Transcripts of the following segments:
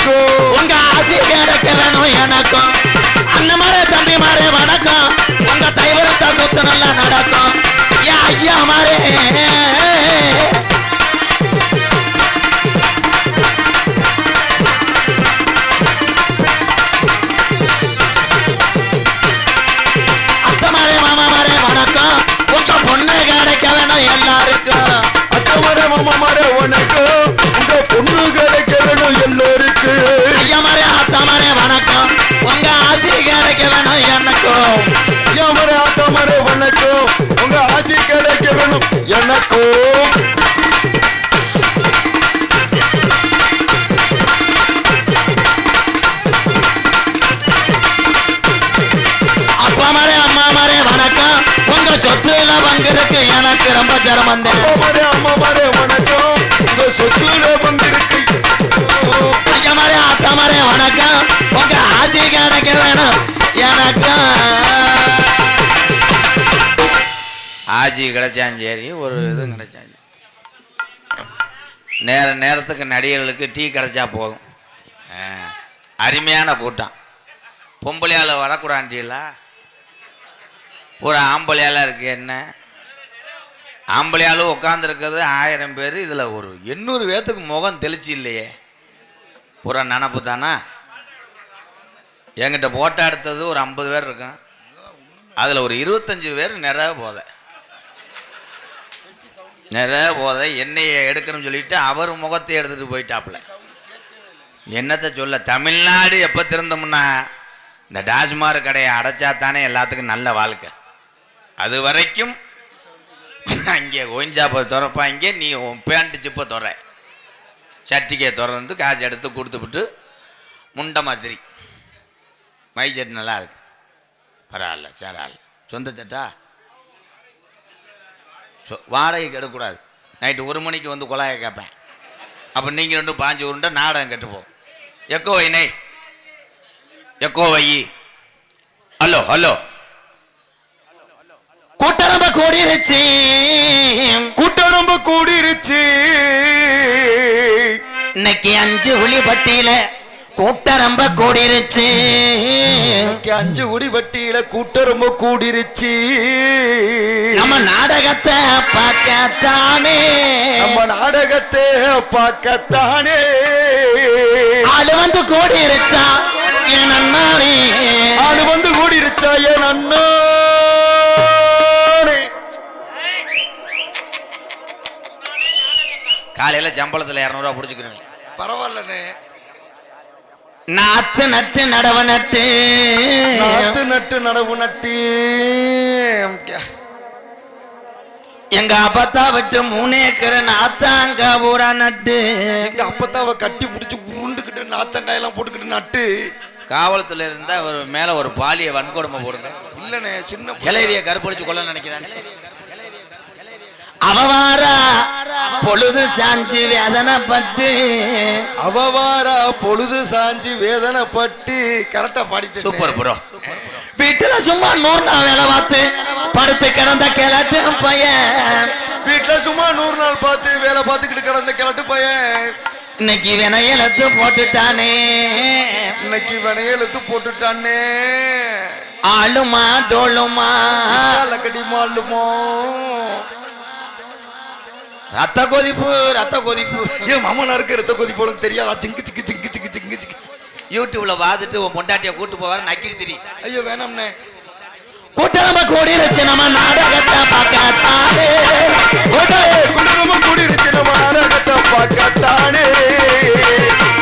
எனக்கும் உங்க ஆசை கிடைக்க வேணும் எனக்கும் அண்ணன் மாரே தம்பி மாரே வணக்கம் உங்க தைவரத்தை குத்து நல்லா நடக்கும் ஏன் ஐயா மாரே அத்தை மாரே மாமா மாரே வணக்கம் உங்க பொண்ணு கிடைக்க வேணும் எல்லாருக்கும் அத்தை மாரே மாமா மாரே வணக்கம் உங்க பொண்ணு கிடைக்க வேணும் எல்லோருக்கும் ஐயா மாரே அத்தை மாரே வணக்கம் உங்க ஆசை கிடைக்க வேணும் எனக்கும் ஐயா மாரே அத்தை மாரே வணக்கம் உங்க ஆசை கிடைக்க வேணும் எனக்கும் அப்பா மாரே அம்மா மாரே வணக்கம் உங்க சொத்துல பங்கு இருக்கு எனக்கு ரொம்ப சிரமம் அப்பா மாரே அம்மா மாரே வணக்கம் உங்க சொத்துல பங்கு இருக்கு ஐயா மாரே அத்தா மாரே வணக்கம் உங்க ஆட்சி கிடைக்க வேணும் எனக்கு ஆட்சி கிடைச்சாலும் சரி ஒரு இது கிடைச்சாலும் நேரத்துக்கு நடிகர்களுக்கு டீ கிடைச்சா போதும் அருமையான கூட்டம் பொம்பளையால் வரக்கூடாண்டிங்களா ஒரு ஆம்பளையால இருக்கு என்ன ஆம்பளையாலும் உட்காந்துருக்கிறது 1000 பேர் இதில் ஒரு 800 பேர்த்துக்கு முகம் தெளிச்சு இல்லையே பூரா நினப்பு தானா என்கிட்ட போட்டோ எடுத்தது ஒரு 50 பேர் இருக்கும் அதில் ஒரு 25 பேர் நிறைய போதை என்னையை எடுக்கணும்னு சொல்லிட்டு அவர் முகத்தை எடுத்துகிட்டு போயிட்டாப்புல என்னத்தை சொல்ல தமிழ்நாடு எப்போ திறந்தோம்னா இந்த டாஸ்மாக் கடையை அடைச்சா தானே எல்லாத்துக்கும் நல்ல வாழ்க்கை அது வரைக்கும் அங்கே ஒயின்சாப்பை திறப்பாங்க நீ உன் பேண்ட்டு சிப்பை துற சட்டிக்கை திறந்து காசு எடுத்து கொடுத்துவிட்டு முண்டை மாதிரி மை சட்டு நல்லா இருக்கு பரவாயில்ல சேரால் சொந்த சட்டா வாடகைக்கு எடுக்கக்கூடாது நைட்டு 1 மணிக்கு வந்து குழாயை கேட்பேன் அப்போ நீங்கள் 2 பாஞ்சு உருண்டை நாடகம் கெட்டுப்போம் எக்கோ வைனே எக்கோ வை ஹலோ ஹலோ கூட்டரம்ப கூடிருச்சு கூட்டரம்ப கூடிருச்சு இன்னைக்கு 5 உளிப்பட்டியில கூட்டரம்ப கூடிருச்சு இன்னைக்கு 5 உளிப்பட்டியில கூட்டரம்ப கூடிருச்சு நம்ம நாடகத்தை பார்க்கத்தானே ஆளு வந்து கூடிருச்சா என் அண்ணானே ஆளு வந்து கூடிருச்சா என் அண்ணானே காலையில் சம்பளத்தில் 200 ரூபா பிடிச்சிக்கிறேன் பரவாயில்லண்ணே நாத்து நட்டு நடவு நட்டு எங்க அப்பத்தா விட்டு 3 ஏக்கர் நாத்தாங்க ஊரா நட்டு எங்க அப்பத்தாவை கட்டி பிடிச்சி உருண்டுக்கிட்டு நாத்தங்காயெல்லாம் போட்டுக்கிட்டு நட்டு காவலத்துல இருந்தா ஒரு மேல ஒரு பாலிய வன்கொடுமை போடுங்க இல்லண்ணே சின்ன இளைவிய கருப்பொழிச்சு கொள்ள நினைக்கிறாங்க அவவாரா பொழுது சாஞ்சி வேதனைப்பட்டு கரெக்டா பாடிட்டு சூப்பர் ப்ரோ வீட்டுல சும்மா 100 நாள் வேலை பார்த்து படுத்து கிடந்த கிளட்டு பையன் வீட்டுல சும்மா 100 நாள் பார்த்து வேலை பார்த்துக்கிட்டு கிடந்த கிளட்டு பையன் இன்னைக்கு வினையெழுத்து போட்டுட்டானே ஆளுமா டோளுமா லக்கடி மாளுமோ ரத்த கொதிப்பு ஏன் மாமனாருக்கு ரத்த கொதிப்பு உனக்கு தெரியாதா சிங்கு சிங்கு சிங்கு சிங்கு சிங்கு சிங்கு யூடியூப்ல பார்த்துட்டு உன் பொண்டாட்டியை கூட்டு போவாரு நக்கிரி திரி ஐயோ வேணாம்னே கூட்டரம்ப கூடிருச்சு நம்ம நாடகத்தை பார்க்கத்தானே கூட்டரம்ப கூடிருச்சு நம்ம நாடகத்தை பார்க்கத்தானே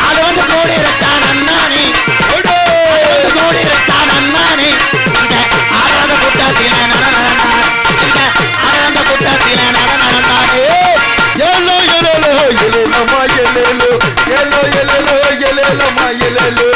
அது வந்து கூடிருச்சா நன்னானே கூடிருச்சா நன்னானே இந்த ஆறாத கூட்டத்தில நடனானே எல்லோ எலேலமா எலேலோ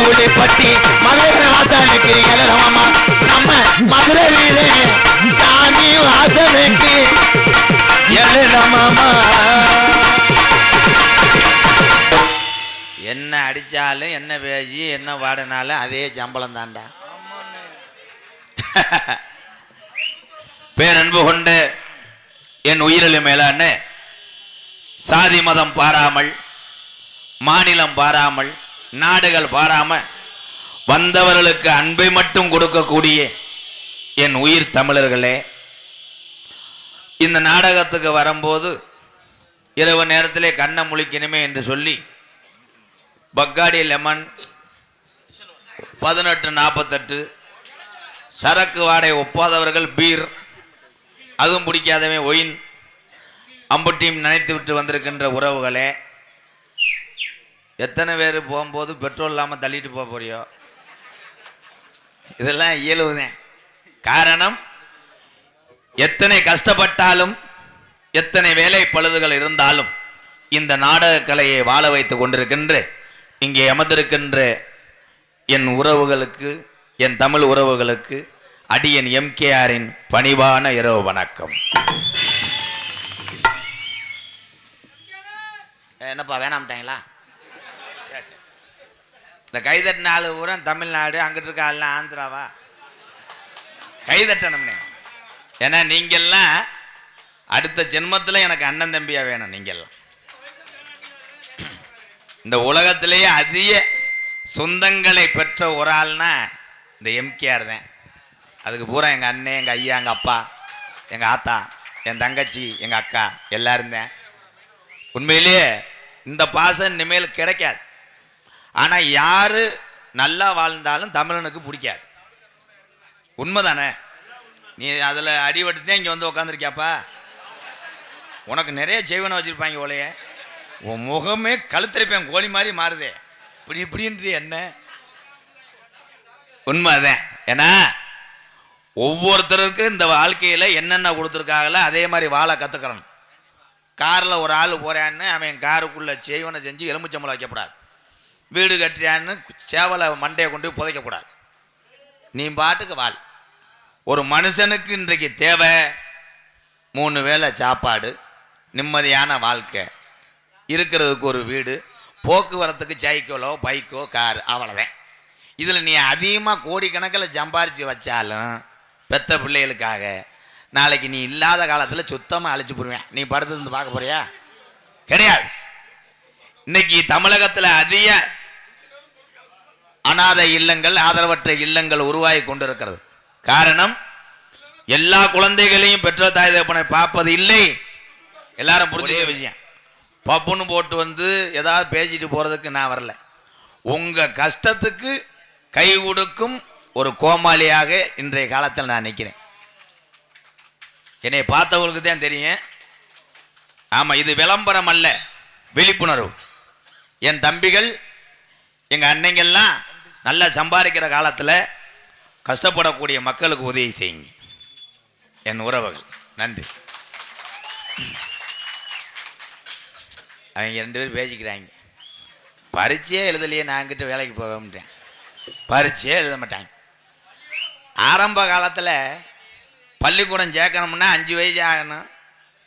ஊழிப்பட்டி மதுரை வாசலுக்கு எழுதமாமா நம்ம மதுரை வீடு சாமி வாசலுக்கு எழுதமாமா. என்ன அடிச்சாலும் என்ன பேசி என்ன பாடினாலும் அதே சம்பளம் தாண்டா. பேரன்பு கொண்டு என் உயிரிலும் மேலான சாதி மதம் பாராமல் மாநிலம் பாராமல் நாடுகள் பாராம வந்தவர்களுக்கு அன்பை மட்டும் கொடுக்கக்கூடிய என் உயிர் தமிழர்களே, இந்த நாடகத்துக்கு வரும்போது இரவு நேரத்திலே கண்ணை முழிக்கணுமே என்று சொல்லி பக்காடி லெமன் 1848 சரக்கு வாடகை ஒப்பாதவர்கள் பீர், அதுவும் பிடிக்காதவன் ஒயின், அம்புட்டியும் நினைத்து விட்டு வந்திருக்கின்ற உறவுகளே, எத்தனை பேர் போகும்போது பெட்ரோல் இல்லாமல் தள்ளிட்டு போக போறியோ? இதெல்லாம் இயல்புதான். காரணம், எத்தனை கஷ்டப்பட்டாலும் எத்தனை வேலை பழுதுகள் இருந்தாலும் இந்த நாடக கலையை வாழ வைத்துக் கொண்டிருக்கின்ற இங்கே அமர்ந்திருக்கின்ற என் உறவுகளுக்கு, என் தமிழ் உறவுகளுக்கு அடியன் எம்கேஆரின் பணிவான இரவு வணக்கம். என்னப்பா வேணாம்ட்டாங்களா? இந்த கைதட்டின ஆளு பூரா தமிழ்நாடு, அங்கிட்டு இருக்க ஆள்லாம் ஆந்திராவா? கைதட்டணும்னே. ஏன்னா நீங்கெல்லாம் அடுத்த ஜென்மத்தில் எனக்கு அண்ணன் தம்பியா வேணும். நீங்கெல்லாம் இந்த உலகத்திலேயே அதிக சொந்தங்களை பெற்ற ஒரு ஆள்னா இந்த எம்கேஆர் தான். அதுக்கு பூரா எங்கள் அண்ணன், எங்கள் ஐயா, எங்கள் அப்பா, எங்கள் ஆத்தா, என் தங்கச்சி, எங்கள் அக்கா எல்லாரும் தான். உண்மையிலேயே இந்த பாசம் இனிமேல் கிடைக்காது. ஆனால் யாரு நல்லா வாழ்ந்தாலும் தமிழனுக்கு பிடிக்காது. உண்மைதானே? நீ அதில் அடிபட்டு தான் இங்கே வந்து உக்காந்துருக்கியாப்பா. உனக்கு நிறைய செய்வனை வச்சுருப்பாங்க ஓலையே. உன் முகமே கழுத்தரிப்பேன் கோழி மாதிரி மாறுதே. இப்படின்ற என்ன உண்மைதான். ஏன்னா ஒவ்வொருத்தருக்கும் இந்த வாழ்க்கையில் என்னென்ன கொடுத்துருக்காங்களோ அதே மாதிரி வாழ கற்றுக்கிறோம். காரில் ஒரு ஆள் போகிறான்னு அவன் காருக்குள்ளே செய்வனை செஞ்சு எலும்புச்சம்பளம் வைக்கப்படாது. வீடு கட்டுறான்னு சேவலை மண்டையை கொண்டு புதைக்கக்கூடாது. நீ பாட்டுக்கு வாழ். ஒரு மனுஷனுக்கு இன்றைக்கு தேவை 3 வேளை சாப்பாடு, நிம்மதியான வாழ்க்கை, இருக்கிறதுக்கு ஒரு வீடு, போக்குவரத்துக்கு சைக்கிளோ பைக்கோ கார், அவ்வளோதான். இதில் நீ அதிகமாக கோடிக்கணக்கில் சம்பாரித்து வச்சாலும் பெத்த பிள்ளைகளுக்காக நாளைக்கு நீ இல்லாத காலத்தில் சுத்தமாக அழைச்சி போடுவேன். நீ படுத்து இருந்து பார்க்க போறியா? கிடையாது. இன்னைக்கு தமிழகத்தில் அதிக அநாதை இல்லங்கள், ஆதரவற்ற இல்லங்கள் உருவாகி கொண்டிருக்கிறது. காரணம், எல்லா குழந்தைகளையும் பெற்ற தாய் தகப்பனை பார்ப்பது இல்லை. எல்லாரும் புரிஞ்ச விஷயம். பப்புன்னு போட்டு வந்து ஏதாவது பேசிட்டு போறதுக்கு நான் வரல. உங்க கஷ்டத்துக்கு கை கொடுக்கும் ஒரு கோமாளியாக இன்றைய காலத்தில் நான் நிற்கிறேன். என்னை பார்த்தவங்களுக்கு தான் தெரியும். ஆமா, இது விளம்பரம் அல்ல, விழிப்புணர்வு. என் தம்பிகள், எங்க அன்னைங்கள்லாம் நல்லா சம்பாதிக்கிற காலத்தில் கஷ்டப்படக்கூடிய மக்களுக்கு உதவி செய்யுங்க. என் உறவுகள் நன்றி. அவங்க 2 பேர் பேசிக்கிறாங்க. பரீட்சையே எழுதலையே, நான் கிட்ட வேலைக்கு போகட்டேன். பரீட்சையே எழுத மாட்டாங்க. ஆரம்ப காலத்தில் பள்ளிக்கூடம் சேர்க்கணும்னா 5 வயசு ஆகணும்,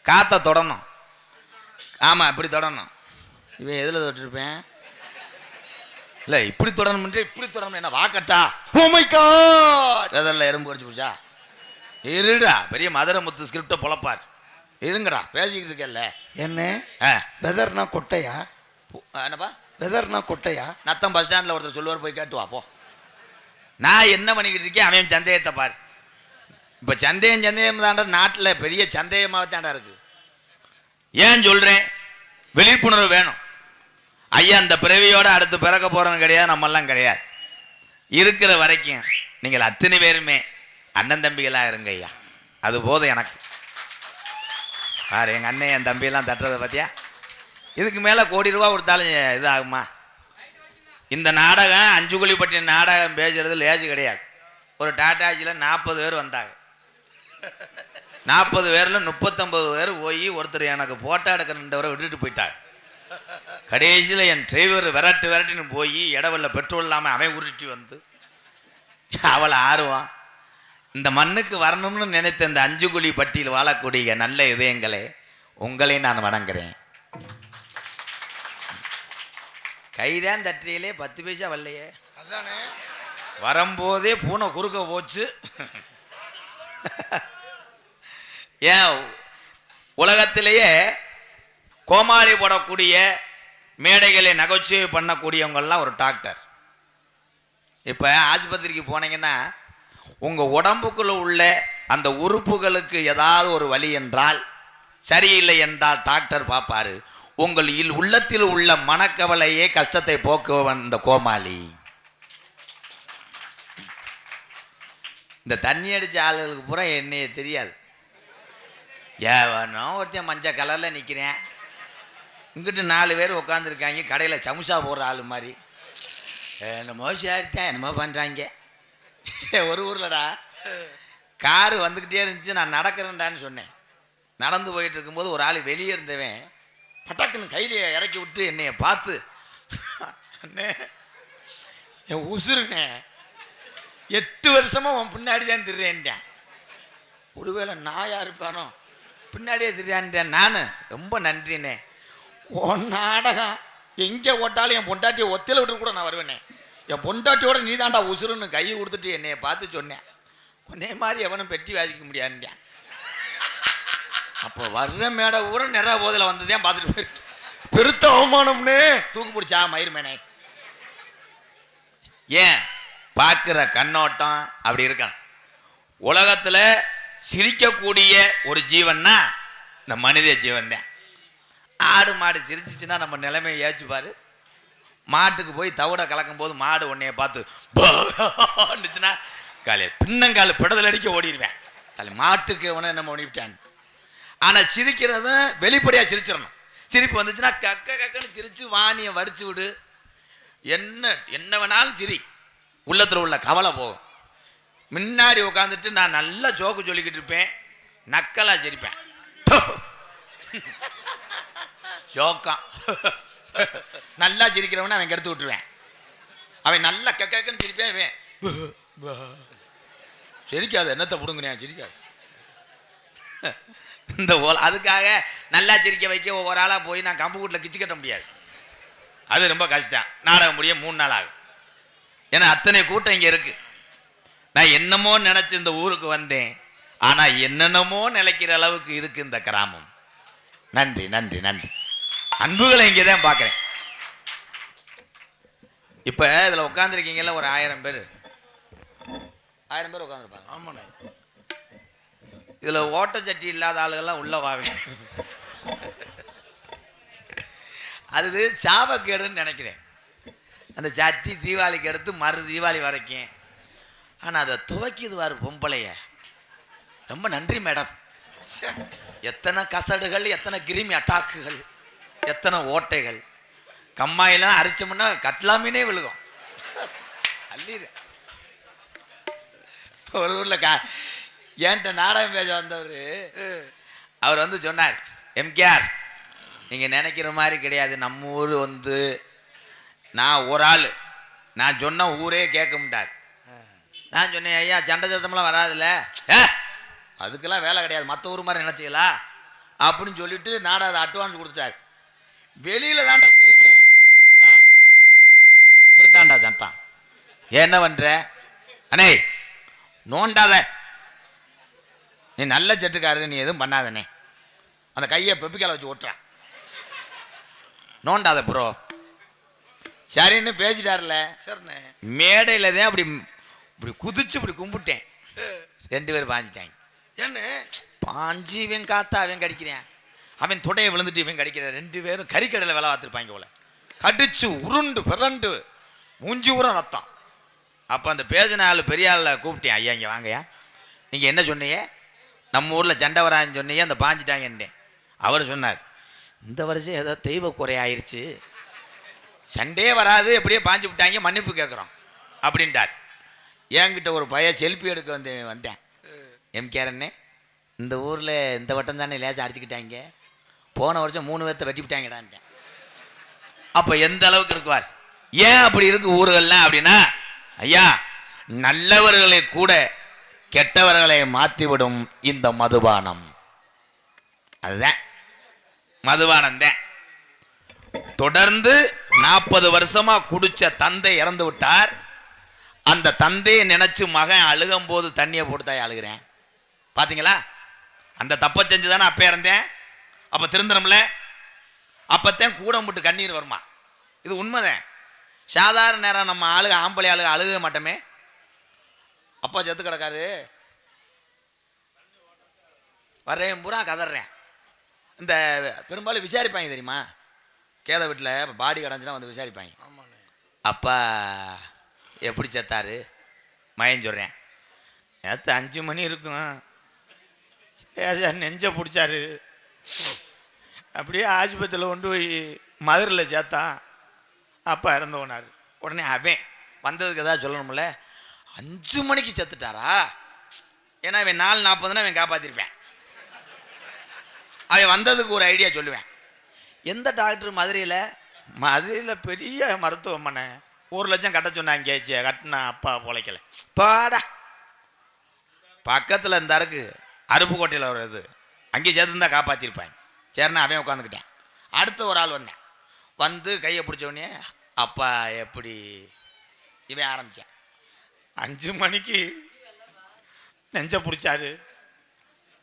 காற்றை தொடணும். ஆமாம், இப்படி தொடணும். இவன் எதில் தொட்டிருப்பேன்? இல்லை, இப்படி தொடரணும், இப்படி தொடரணும். என்ன வாக்கட்டா? Oh my God! வெதரில் எறும்பு கடிச்சு போச்சா? இருடா, பெரிய மதுரை முத்து ஸ்கிரிப்டை பொழப்பார். இருங்கடா, பேசிக்கிட்டு இருக்கல. என்ன வெதர்னா கொட்டையா? என்னப்பா வெதர்னா கொட்டையா? நத்தம் பஸ் ஸ்டாண்டில் ஒருத்தர் சொல்லுவார், போய் கேட்டு வா போ. நான் என்ன பண்ணிக்கிட்டு இருக்கேன்? அவன் சந்தேகத்தை பாரு. இப்போ சந்தேகம் தாண்டா நாட்டில் பெரிய சந்தேகமாக தாண்டா இருக்கு. ஏன் சொல்கிறேன்? விழிப்புணர்வு வேணும். ஐயா, அந்த பிறவியோட அடுத்து பிறக்க போகிறவங்க கிடையாது, நம்மெல்லாம் கிடையாது. இருக்கிற வரைக்கும் நீங்கள் அத்தனை பேருமே அண்ணன் தம்பிகளாக இருங்க ஐயா. அது போதும் எனக்கு. பாரு, எங்கள் அண்ணன் என் தம்பியெல்லாம் தட்டுறதை பார்த்தியா? இதுக்கு மேலே கோடி ரூபா கொடுத்தாலும் இது ஆகுமா? இந்த நாடகம் 5 குழிப்பட்டி நாடகம் பேசுறது லேசு கிடையாது. ஒரு டாட்டாஜியில் 40 பேர் வந்தாங்க. 40 பேரில் 39 பேர் போய் ஒருத்தர் எனக்கு போட்டோ எடுக்கிறவரை விட்டுட்டு போயிட்டாங்க. கடைசியில் என் டிரைவர் விரட்டுன்னு போய் இடவெல்ல பெட்ரோல் இல்லாமல் அவன் உருட்டி வந்து அவளை ஆர்வம் இந்த மண்ணுக்கு வரணும்னு நினைத்த இந்த 5 குழி பட்டியில் வாழக்கூடிய நல்ல இதயங்களே, உங்களை நான் வணங்குறேன். கைதான் தட்டியிலே 10 பைசா வரலையே, அதானே வரும்போதே பூனை குறுக்க போச்சு. ஏன் உலகத்திலேயே கோமாளி போடக்கூடிய மேடைகளை நகைச்சுவை பண்ணக்கூடியவங்கெல்லாம் ஒரு டாக்டர். இப்போ ஆஸ்பத்திரிக்கு போனீங்கன்னா உங்கள் உடம்புக்குள்ள உள்ள அந்த உறுப்புகளுக்கு ஏதாவது ஒரு வலி என்றால், சரியில்லை என்றால் டாக்டர் பார்ப்பாரு. உங்கள் உள்ளத்தில் உள்ள மனக்கவலையே கஷ்டத்தை போக்குவன் இந்த கோமாளி. இந்த தண்ணி அடித்த ஆளுகளுக்கு பூரா என்னையே தெரியாது. ஏவனோ ஒருத்தன் மஞ்சள் கலரில் நிற்கிறேன், இங்கிட்டு 4 பேர் உட்காந்துருக்காங்க கடையில் சமுசா போடுற ஆள் மாதிரி. என்னமோ சரித்தான் என்னமோ பண்ணுறாங்க. ஒரு ஊர்லடா காரு வந்துக்கிட்டே இருந்துச்சு, நான் நடக்கிறேன்டான்னு சொன்னேன். நடந்து போயிட்டு இருக்கும்போது ஒரு ஆள் வெளியே இருந்தவன் பட்டாக்குன்னு கையிலேயே இறக்கி விட்டு என்னைய பார்த்து, அண்ணே என் உசுருண்ணே 8 வருஷமா உன் பின்னாடி தான் திரிறேன்ட்டேன். ஒருவேளை நாயா இருப்பானோ பின்னாடியே திரியான்ட்டேன். நான் ரொம்ப நன்றிண்ணே, உன் நாடகம் எங்கே ஓட்டாலும் என் பொண்டாட்டியை ஒத்தையில் விட்டு கூட நான் வருவேனே, என் பொண்டாட்டியோட நீ தாண்டா உசுருன்னு கையை கொடுத்துட்டு என்னைய பார்த்து சொன்னேன். உன்னே மாதிரி எவனும் பெட்டி வாசிக்க முடியாதுன்ட்டேன். அப்போ வர்ற மேடை ஊரை நிறைய போதில் வந்ததேன் பார்த்துட்டு போயிருக்கு. பெருத்த அவமானம்னே. தூக்கு பிடிச்சா மயிர்மேனே. ஏன் பார்க்குற கண்ணோட்டம் அப்படி இருக்கான். உலகத்தில் சிரிக்கக்கூடிய ஒரு ஜீவன்னா இந்த மனித ஜீவன் தான். ஆடு மாடு சிரிச்சிச்சுன்னா நம்ம நிலைமையை ஏச்சுப்பாரு. மாட்டுக்கு போய் தவிட கலக்கும் போது மாடு உன்னைய பார்த்து இருந்துச்சுன்னா காலையில் பின்னங்கால் பிடதல் அடிக்க ஓடிடுவேன். தலை மாட்டுக்கு உன நம்ம ஓடிவிட்டான். ஆனால் சிரிக்கிறதும் வெளிப்படையாக சிரிச்சிடணும். சிரிப்பு வந்துச்சுன்னா கக்க கக்கன்னு சிரித்து வாணியை வடிச்சு விடு. என்ன வேணாலும் சிரி, உள்ளத்தில் உள்ள கவலை போகும். முன்னாடி உட்காந்துட்டு நான் நல்லா ஜோக்கு சொல்லிக்கிட்டு இருப்பேன், நக்கலாக சிரிப்பேன். ஜோக்கம் நல்லா சிரிக்கிறவன அவன் கெடுத்து விட்டுருவேன். அவன் நல்லா கக்கன்னு சிரிப்பேன். அவன் சிரிக்காது, என்னத்தை பிடுங்குறேன் சிரிக்காது. இந்த அதுக்காக நல்லா சிரிக்க வைக்க ஒவ்வொரு ஆளாக போய் நான் கம்பு கூட்டில் கிச்சு கட்ட முடியாது. அது ரொம்ப கஷ்டம். நாடகம் முடிய 3 நாள் ஆகும். ஏன்னா அத்தனை கூட்டம் இங்கே இருக்கு. நான் என்னமோ நினைச்சு இந்த ஊருக்கு வந்தேன், ஆனால் என்னென்னமோ நினைக்கிற அளவுக்கு இருக்கு இந்த கிராமம். நன்றி நன்றி நன்றி. அன்புகளை இங்கே தான் பார்க்குறேன். இப்போ இதில் உட்காந்துருக்கீங்கல்ல ஒரு 1000 பேர் உட்காந்துருப்பாங்க. ஆமாண்ணே. இதில் ஓட்டச்சட்டி இல்லாத ஆளுகள்லாம் உள்ள வாங்க. அது சாபக்கேடுன்னு நினைக்கிறேன். அந்த சட்டி தீபாவளிக்கு எடுத்து மறு தீபாவளி வரைக்கும். ஆனால் அதை துவைக்கிதுவார் பொம்பளைய. ரொம்ப நன்றி மேடம். எத்தனை கசடுகள், எத்தனை கிருமி அட்டாக்குகள், எத்தனை ஓட்டைகள். கம்மாயெல்லாம் அரிச்சோம்னா கட்லாமீனே விழுகும். அள்ளிடு. ஒரு ஊரில் ஏன்ட்ட நாடகம் பேச வந்தவர் அவர் வந்து சொன்னார், எம்கேஆர் நீங்கள் நினைக்கிற மாதிரி கிடையாது. நம்ம ஊர் வந்து நான் ஒரு ஆள், நான் சொன்ன ஊரே கேட்க மாட்டார். நான் சொன்னேன், ஐயா சண்டை சத்தமெல்லாம் வராதுல்ல, அதுக்கெல்லாம் வேலை கிடையாது, மற்ற ஊர் மாதிரி நினச்சிங்களா அப்படின்னு சொல்லிட்டு நாடகம் அட்வான்ஸ் கொடுத்துட்டார். வெளியில் தாண்டா இப்படித்தாண்டா சண்டான். என்ன பண்ணுற அண்ணே, நோண்டாத, நீ நல்ல செட்டுக்காரரு, நீ எதுவும் பண்ணாதண்ணே, அந்த கையை பெப்பிக்கால வச்சு ஓட்டுறான், நோண்டாத ப்ரோ. சரின்னு பேசிட்டார்ல. சரிண்ணே. மேடையில் தான் அப்படி இப்படி குதிச்சு இப்படி கும்பிட்டேன். 2 பேர் பாஞ்சிட்டாங்க. என்ன பாஞ்சு இவன் காத்தா அவன் கடிக்கிறேன், அவன் தொடையை விழுந்துட்டு இவன் கடிக்கிறேன். 2 பேரும் கறிக்கடையில் வேலை பார்த்துருப்பாங்க போல. கடிச்சு உருண்டு பிறண்டு மூஞ்சி ஊரம் ரத்தம். அப்போ அந்த பேசின ஆள் பெரிய ஆளில் கூப்பிட்டேன், ஐயா இங்கே வாங்கய்யா, நீங்கள் என்ன சொன்னீங்க, நம்ம ஊரில் சண்டை வரான்னு சொன்னீங்க, அந்த பாஞ்சிட்டாங்கன்னே. அவர் சொன்னார், இந்த வருஷம் ஏதோ தெய்வ குறை ஆயிடுச்சு, சண்டே வராது, எப்படியே பாஞ்சு விட்டாங்க, மன்னிப்பு கேட்குறோம் அப்படின்ட்டார். என்கிட்ட ஒரு பையன் செல்ஃபி எடுக்க வந்தேன். எம்கேஆர் அண்ணே, இந்த ஊரில் இந்த வட்டம் தானே லேசாக அடிச்சுக்கிட்டாங்க, போன வருஷம் 3 பேர்த்த வெட்டி விட்டாங்கடான்ட்டேன். அப்ப எந்த அளவுக்கு இருக்குவார்? ஏன் அப்படி இருக்கு ஊர்கள்லாம் அப்படின்னா, ஐயா நல்லவர்களை கூட கெட்டவர்களை மாத்திவிடும் இந்த மதுபானம். அதுதான் மதுபானம் தான். தொடர்ந்து 40 வருஷமா குடிச்ச தந்தை இறந்து விட்டார். அந்த தந்தையை நினைச்சு மகன் அழுகும் போது தண்ணியை போட்டு தான் அழுகிறேன். பாத்தீங்களா? அந்த தப்பை செஞ்சுதானே அப்ப இறந்தேன். அப்ப திருந்தனம்ல, அப்பத்தான் கூட முட்டு கண்ணீர் வருமா. இது உண்மைதான். சாதாரண நேரம் நம்ம ஆம்பளை அழுக மாட்டோமே. அப்பா செத்து கிடக்காரு, வர்றேன் பூரா கதறேன். இந்த பெரும்பாலும் விசாரிப்பாங்க தெரியுமா, கேத வீட்டில் பாடி கடைஞ்சுனா வந்து விசாரிப்பாங்க. அப்பா எப்படி செத்தாரு மயன் சொல்கிறேன். நேற்று 5 மணி இருக்கும், நெஞ்ச பிடிச்சாரு, அப்படியே ஆஸ்பத்திரியில் கொண்டு போய் மதுரையில் சேர்த்தான், அப்பா இறந்து போனார். உடனே அவன் வந்ததுக்கு எதாவது சொல்லணும்ல, 5 மணிக்கு செத்துட்டாரா? ஏன்னா இவன் 4:40 அவன் காப்பாற்றிருப்பேன். அவன் வந்ததுக்கு ஒரு ஐடியா சொல்லுவேன். எந்த டாக்டர் மதுரையில் பெரிய மருத்துவமனை 1 லட்சம் கட்ட சொன்னாங்க, கட்டினா அப்பா பொழைக்கல. பாடா பக்கத்தில் இந்த அருக்கு அருப்புக்கோட்டையில் ஒரு இது, அங்கே சேர்த்துருந்தா காப்பாற்றிருப்பாங்க. சரிண்ணா அவன் உட்காந்துக்கிட்டேன். அடுத்த ஒரு ஆள் வந்தேன், வந்து கையை பிடிச்சோடனே அப்பா எப்படி இவன் ஆரம்பித்தேன். 5 மணிக்கு நெஞ்ச பிடிச்சாரு,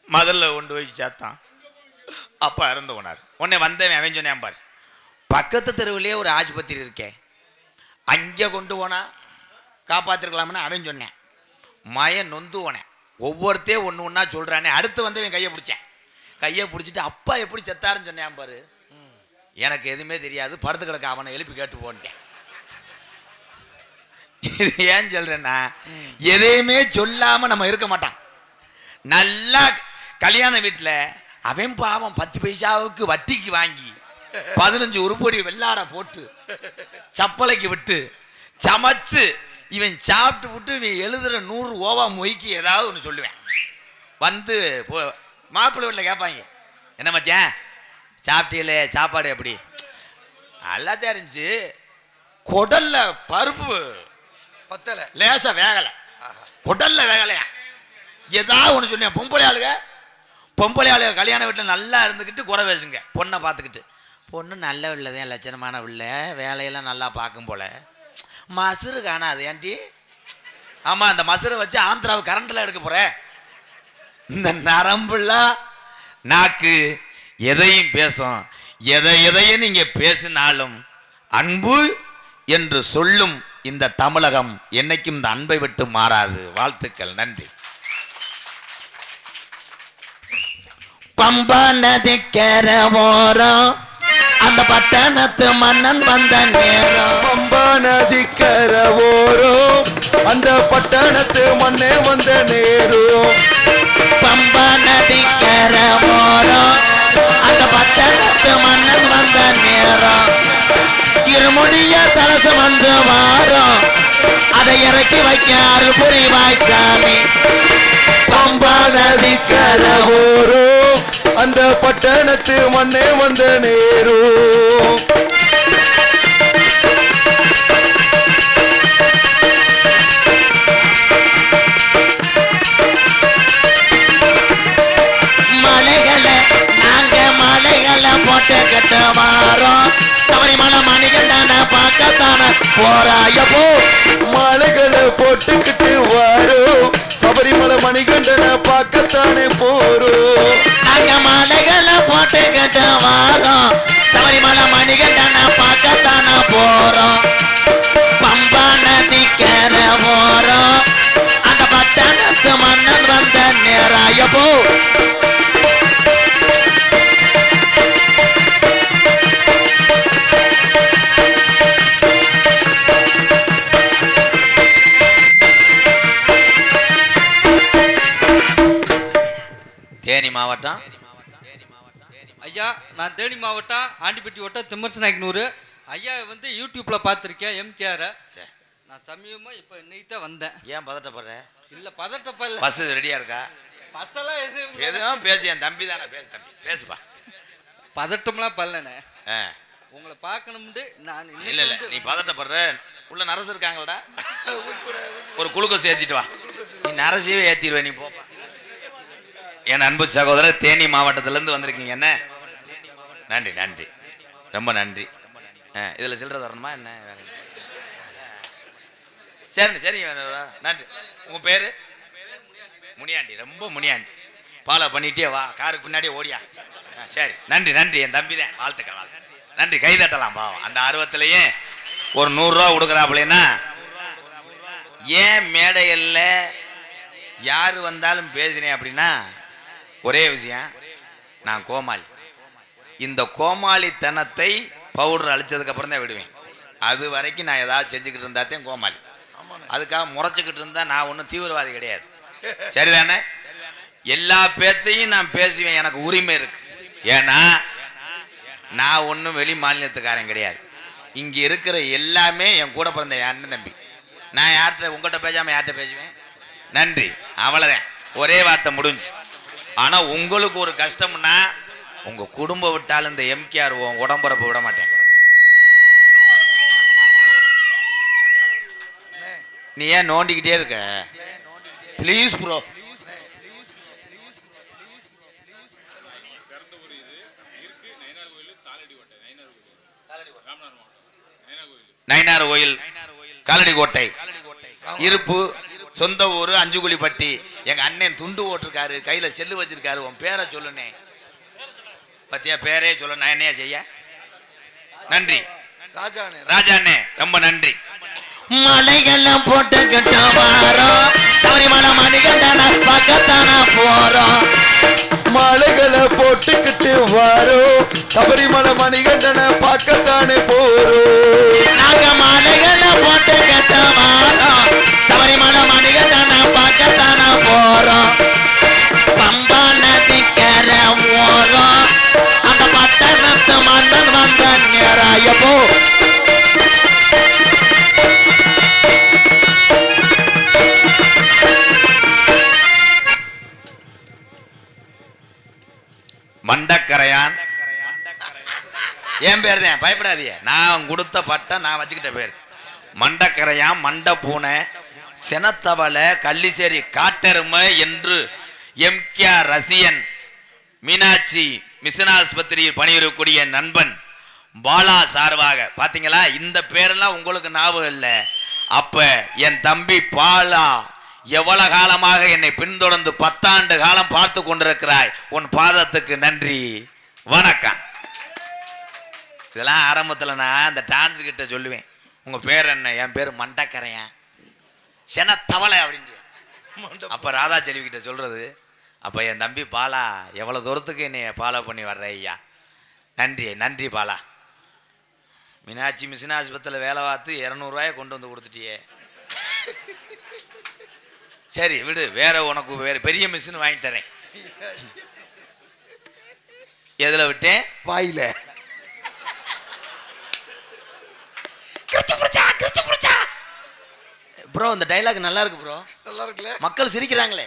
மதுரில் கொண்டு போய் சேர்த்தான், அப்பா இறந்து போனார். உடனே வந்தவன் அவன் சொன்னேன், பாரு பக்கத்து தெருவிலே ஒரு ஆஸ்பத்திரி இருக்கேன், அங்கே கொண்டு போனா காப்பாற்றிருக்கலாம்னு அவன் சொன்னேன். மயன் நொந்து போனேன். ஒவ்வொருத்தே ஒன்று ஒன்றா சொல்கிறானே. அடுத்து வந்து அவன் கையை பிடிச்சேன். கையை பிடிச்சிட்டு அப்பா எப்படி செத்தாருன்னு சொன்னேன் பாரு. எனக்கு எதுவுமே தெரியாது, படுத்து கிடக்க, அவனை எழுப்பி கேட்டு போன்ட்டேன். இது ஏன் சொல்றேன்னா, எதையுமே சொல்லாம நம்ம இருக்க மாட்டான். நல்லா கல்யாண வீட்டில் அவன் பாவம் 10 பைசாவுக்கு வட்டிக்கு வாங்கி 15 உருப்படி வெள்ளாட போட்டு சப்பலைக்கு விட்டு சமைச்சு இவன் சாப்பிட்டு விட்டு இவன் எழுதுற 100 ஓவா மொய்க்கு ஏதாவது ஒன்று சொல்லுவேன். வந்து மாப்பிள்ளை வீட்டில் கேட்பாங்க, என்ன மச்சான் சாப்பிட்டீங்களே, சாப்பாடு எப்படி? எல்லாத்தையும் இருந்துச்சு, குடல்ல பருப்பு பத்தல, லேசா வேகலை, குடல்ல வேகலையா, ஏதாவது ஒன்று சொன்னேன். பொம்பளை ஆளுக கல்யாண வீட்டில் நல்லா இருந்துக்கிட்டு குறை பேசுங்க. பொண்ணை பார்த்துக்கிட்டு, பொண்ணு நல்ல உள்ளதான், லட்சணமான உள்ள, வேலையெல்லாம் நல்லா பார்க்கும் போல, மசுறு காணாது ஏன்டி? ஆமாம், அந்த மசுரை வச்சு ஆந்திராவை கரண்டில் எடுக்க போகிறேன். இந்த நரம்புலாம் நாக்கு எதையும் பேசும். எதையும் நீங்க பேசினாலும் அன்பு என்று சொல்லும் இந்த தமிழகம் என்னைக்கும் இந்த அன்பை விட்டு மாறாது. வாழ்த்துக்கள், நன்றி. பம்பா நதிக்கர ஓரம் அந்த பட்டணத்து மன்னன் வந்த நேரம். பம்பா நதிக்கர ஓரம் அந்த பட்டணத்து மண்ணே வந்த நேரம். பம்பா நதிக்கர ஓரம் அந்த பட்டணத்து மன்னன் வந்த நேரம். இருமுடிய தலசு வந்து வாரம் அதை இறக்கி வைக்க அருள் புரிவாய் சாமி. பம்பா நதிக்கர ஓரம் அந்த பட்டணத்து மண்ணே வந்த நேரம். மலைகளை நாங்க மலைகளை போட்டு கட்ட வாரோம். சபரிமலை மணிகண்டான பார்க்கத்தான போறாயப்போ. மலைகளை போட்டுக்கிட்டு வாரோம், சபரிமலை மணிகண்டனை பார்க்கத்தானே போறோம். நாங்க மலைகளை போட்டுக்கிட்ட வாரோம், சபரிமலை மணிகண்டான பார்க்கத்தான போறோம். பம்பா நதிக்கர போறோம் அந்த பட்டணத்து மன்னன் வந்த நேராயப்போ. தேனி மாவட்டம். ஐயா, நான் தேனி மாவட்டம் ஆண்டிப்பட்டி வட்டம் திம்மரசநாயக்கனூர். ஐயா வந்து யூடியூப்ல பார்த்துருக்கேன் எம்கேஆர். நான் சமயமாக இப்போ இன்னைக்கு வந்தேன். ஏன் பதட்டப்படுற? இல்லை பதட்டப்படல. பஸ் ரெடியா இருக்கா? பஸ்ஸெல்லாம் எதுவும் எதுவும் பேசு, என் தம்பி தானே, பேசு தம்பி, பேசுப்பா. பதட்டம்லாம் பல்லண்ணே. உங்களை பார்க்கணும்னு நான் இல்ல இல்ல நீ பதட்டப்படுற. உள்ள நரசு இருக்காங்களடா, ஒரு குளுக்கோஸ் ஏத்திட்டு வா. நீ நரசியவே ஏத்திடுவே, நீ போப்பா. என் அன்பு சகோதரர் தேனி மாவட்டத்திலேருந்து வந்திருக்கீங்க. என்ன நன்றி நன்றி, ரொம்ப நன்றி. இதில் சில்லற தரணுமா என்ன? சரி சரி, நன்றி. உங்கள் பேர்? முனியாண்டி. ரொம்ப முனியாண்டி. ஃபாலோ பண்ணிட்டே வா, காருக்கு பின்னாடியே ஓடியா. சரி நன்றி நன்றி, என் தம்பி தான். வாழ்த்துக்கள் வாழ்த்து. நன்றி, கை தட்டலாம் பாவம். அந்த ஆர்வத்திலேயே ஒரு 100 ரூபா கொடுக்குறாப்புலன்னா ஏன் மேடையில் யார் வந்தாலும் பேசினேன் அப்படின்னா ஒரே விஷயம், நான் கோமாளி. இந்த கோமாளித்தனத்தை பவுடர் அழிச்சதுக்கு அப்புறம் தான் விடுவேன். அது வரைக்கும் நான் ஏதாவது செஞ்சுக்கிட்டு இருந்தாத்தையும் கோமாளி. அதுக்காக முறைச்சிக்கிட்டு இருந்தா நான் ஒன்றும் தீவிரவாதி கிடையாது. சரிதானே? எல்லா பேர்த்தையும் நான் பேசுவேன், எனக்கு உரிமை இருக்கு. ஏன்னா நான் ஒன்றும் வெளி மாநிலத்துக்காரன் கிடையாது. இங்கே இருக்கிற எல்லாமே என் கூட பிறந்த என் அண்ணன் தம்பி. நான் யார்கிட்ட உங்கள்கிட்ட பேசாமல் யார்கிட்ட பேசுவேன்? நன்றி, அவ்வளோதான். ஒரே வார்த்தை முடிஞ்சு. ஆனால் உங்களுக்கு ஒரு கஷ்டம்னா உங்கள் குடும்பம் விட்டாலும் இந்த எம்கேஆர் உடம்புறப்ப விட மாட்டேன். நீ ஏன் நோண்டிக்கிட்டே இருக்க? Please bro. நயினார் கோயில், காலடி கோட்டை இருப்பு, சொந்த ஊர் அஞ்சுகுழிப்பட்டி. எங்க அண்ணன் துண்டு ஓட்டிருக்காரு, கையில செல்லு வச்சிருக்காரு. உன் பேரை சொல்லுனே பத்தியா, பேரே சொல்ல. நான் என்னையா செய்ய? நன்றி ராஜாண்ணே, ரொம்ப நன்றி. மலைகள்லாம் போட்டு கிட்ட வாரோம், சபரிமலை மணிகண்டன பக்கத்தான போறோம். மாலைகளை போட்டுக்கிட்டு வாரோம், சபரிமலை மணிகண்டனை பார்க்கத்தானே போறோம். நாங்க மலைகளை போட்டு கிட்ட வாரோம், சபரிமலை மணிகண்டன பக்கத்தான போறோம். பம்பா நதிக்கர ஓரம், அந்த பட்டணத்து மன்னன் வந்த நேராயப்போ. மண்டக்கரையான் என் பேர் தான், பயப்படாதீங்க. நான் கொடுத்த பட்டம், நான் வச்சுக்கிட்ட பேர் மண்டக்கரையான். மண்ட பூனை, செனத்தவளை, கள்ளிசேரி காட்டெருமை என்று எம்கேஆர் ரசிகன் மீனாட்சி மிஷன் ஆஸ்பத்திரியில் பணிபுரியக்கூடிய நண்பன் பாலா சார்பாக பாத்தீங்களா? இந்த பேரெல்லாம் உங்களுக்கு ஞாபகம் இல்லை. அப்ப என் தம்பி பாலா எவ்வளவு காலமாக என்னை பின்தொடர்ந்து 10 ஆண்டு காலம் பார்த்து கொண்டிருக்கிறாய். உன் பாதத்துக்கு நன்றி, வணக்கம். இதெல்லாம் ஆரம்பத்தில் நான் அந்த டான்ஸ் கிட்ட சொல்லுவேன், உங்க பேர் என்ன? என் பேர் மண்டக்கரையா செனத்தவளை அப்படின்னு. அப்ப ராதா செல்வி கிட்ட சொல்றது, அப்ப என் தம்பி பாலா எவ்வளவு தூரத்துக்கு என்னை ஃபாலோ பண்ணி வர்ற ஐயா. நன்றி நன்றி பாலா. மீனாட்சி மிஷன் ஆஸ்பத்திரியில் வேலை பார்த்து 200 ரூபாயை கொண்டு வந்து கொடுத்துட்டியே. சரி விடு, வேற உனக்கு வேற பெரிய மிஷின் வாங்கி தரேன். எதுல விட்டேன்? வாயில. ப்ரோ இந்த டைலாக் நல்லா இருக்கு ப்ரோ. நல்லா இருக்குல்ல? மக்கள் சிரிக்கிறாங்களே,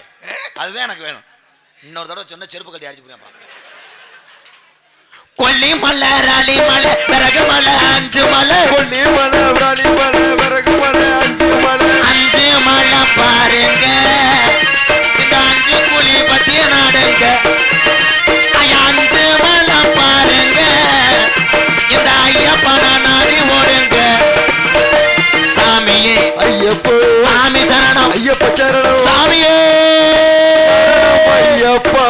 அதுதான் எனக்கு வேணும். இன்னொரு தடவை சொன்ன செருப்பு கட்டி அடிச்சு போறேன். கொல்லி மலை, ராலி மலை, விறகு மலை, 5 மலை. கொல்லி மலை, ராலி மலை, விறகு மலை, 5 மலை. 5 மலை பாருங்க, இந்த 5 குழி பத்திய நாடுங்க. 5 மலை பாருங்க, இந்த ஐயப்பன நாடி ஓடுங்க. சாமியே ஐயப்போ, சாமி சரணம், ஐயப்ப சரணம், சாமியே ஐயப்பா.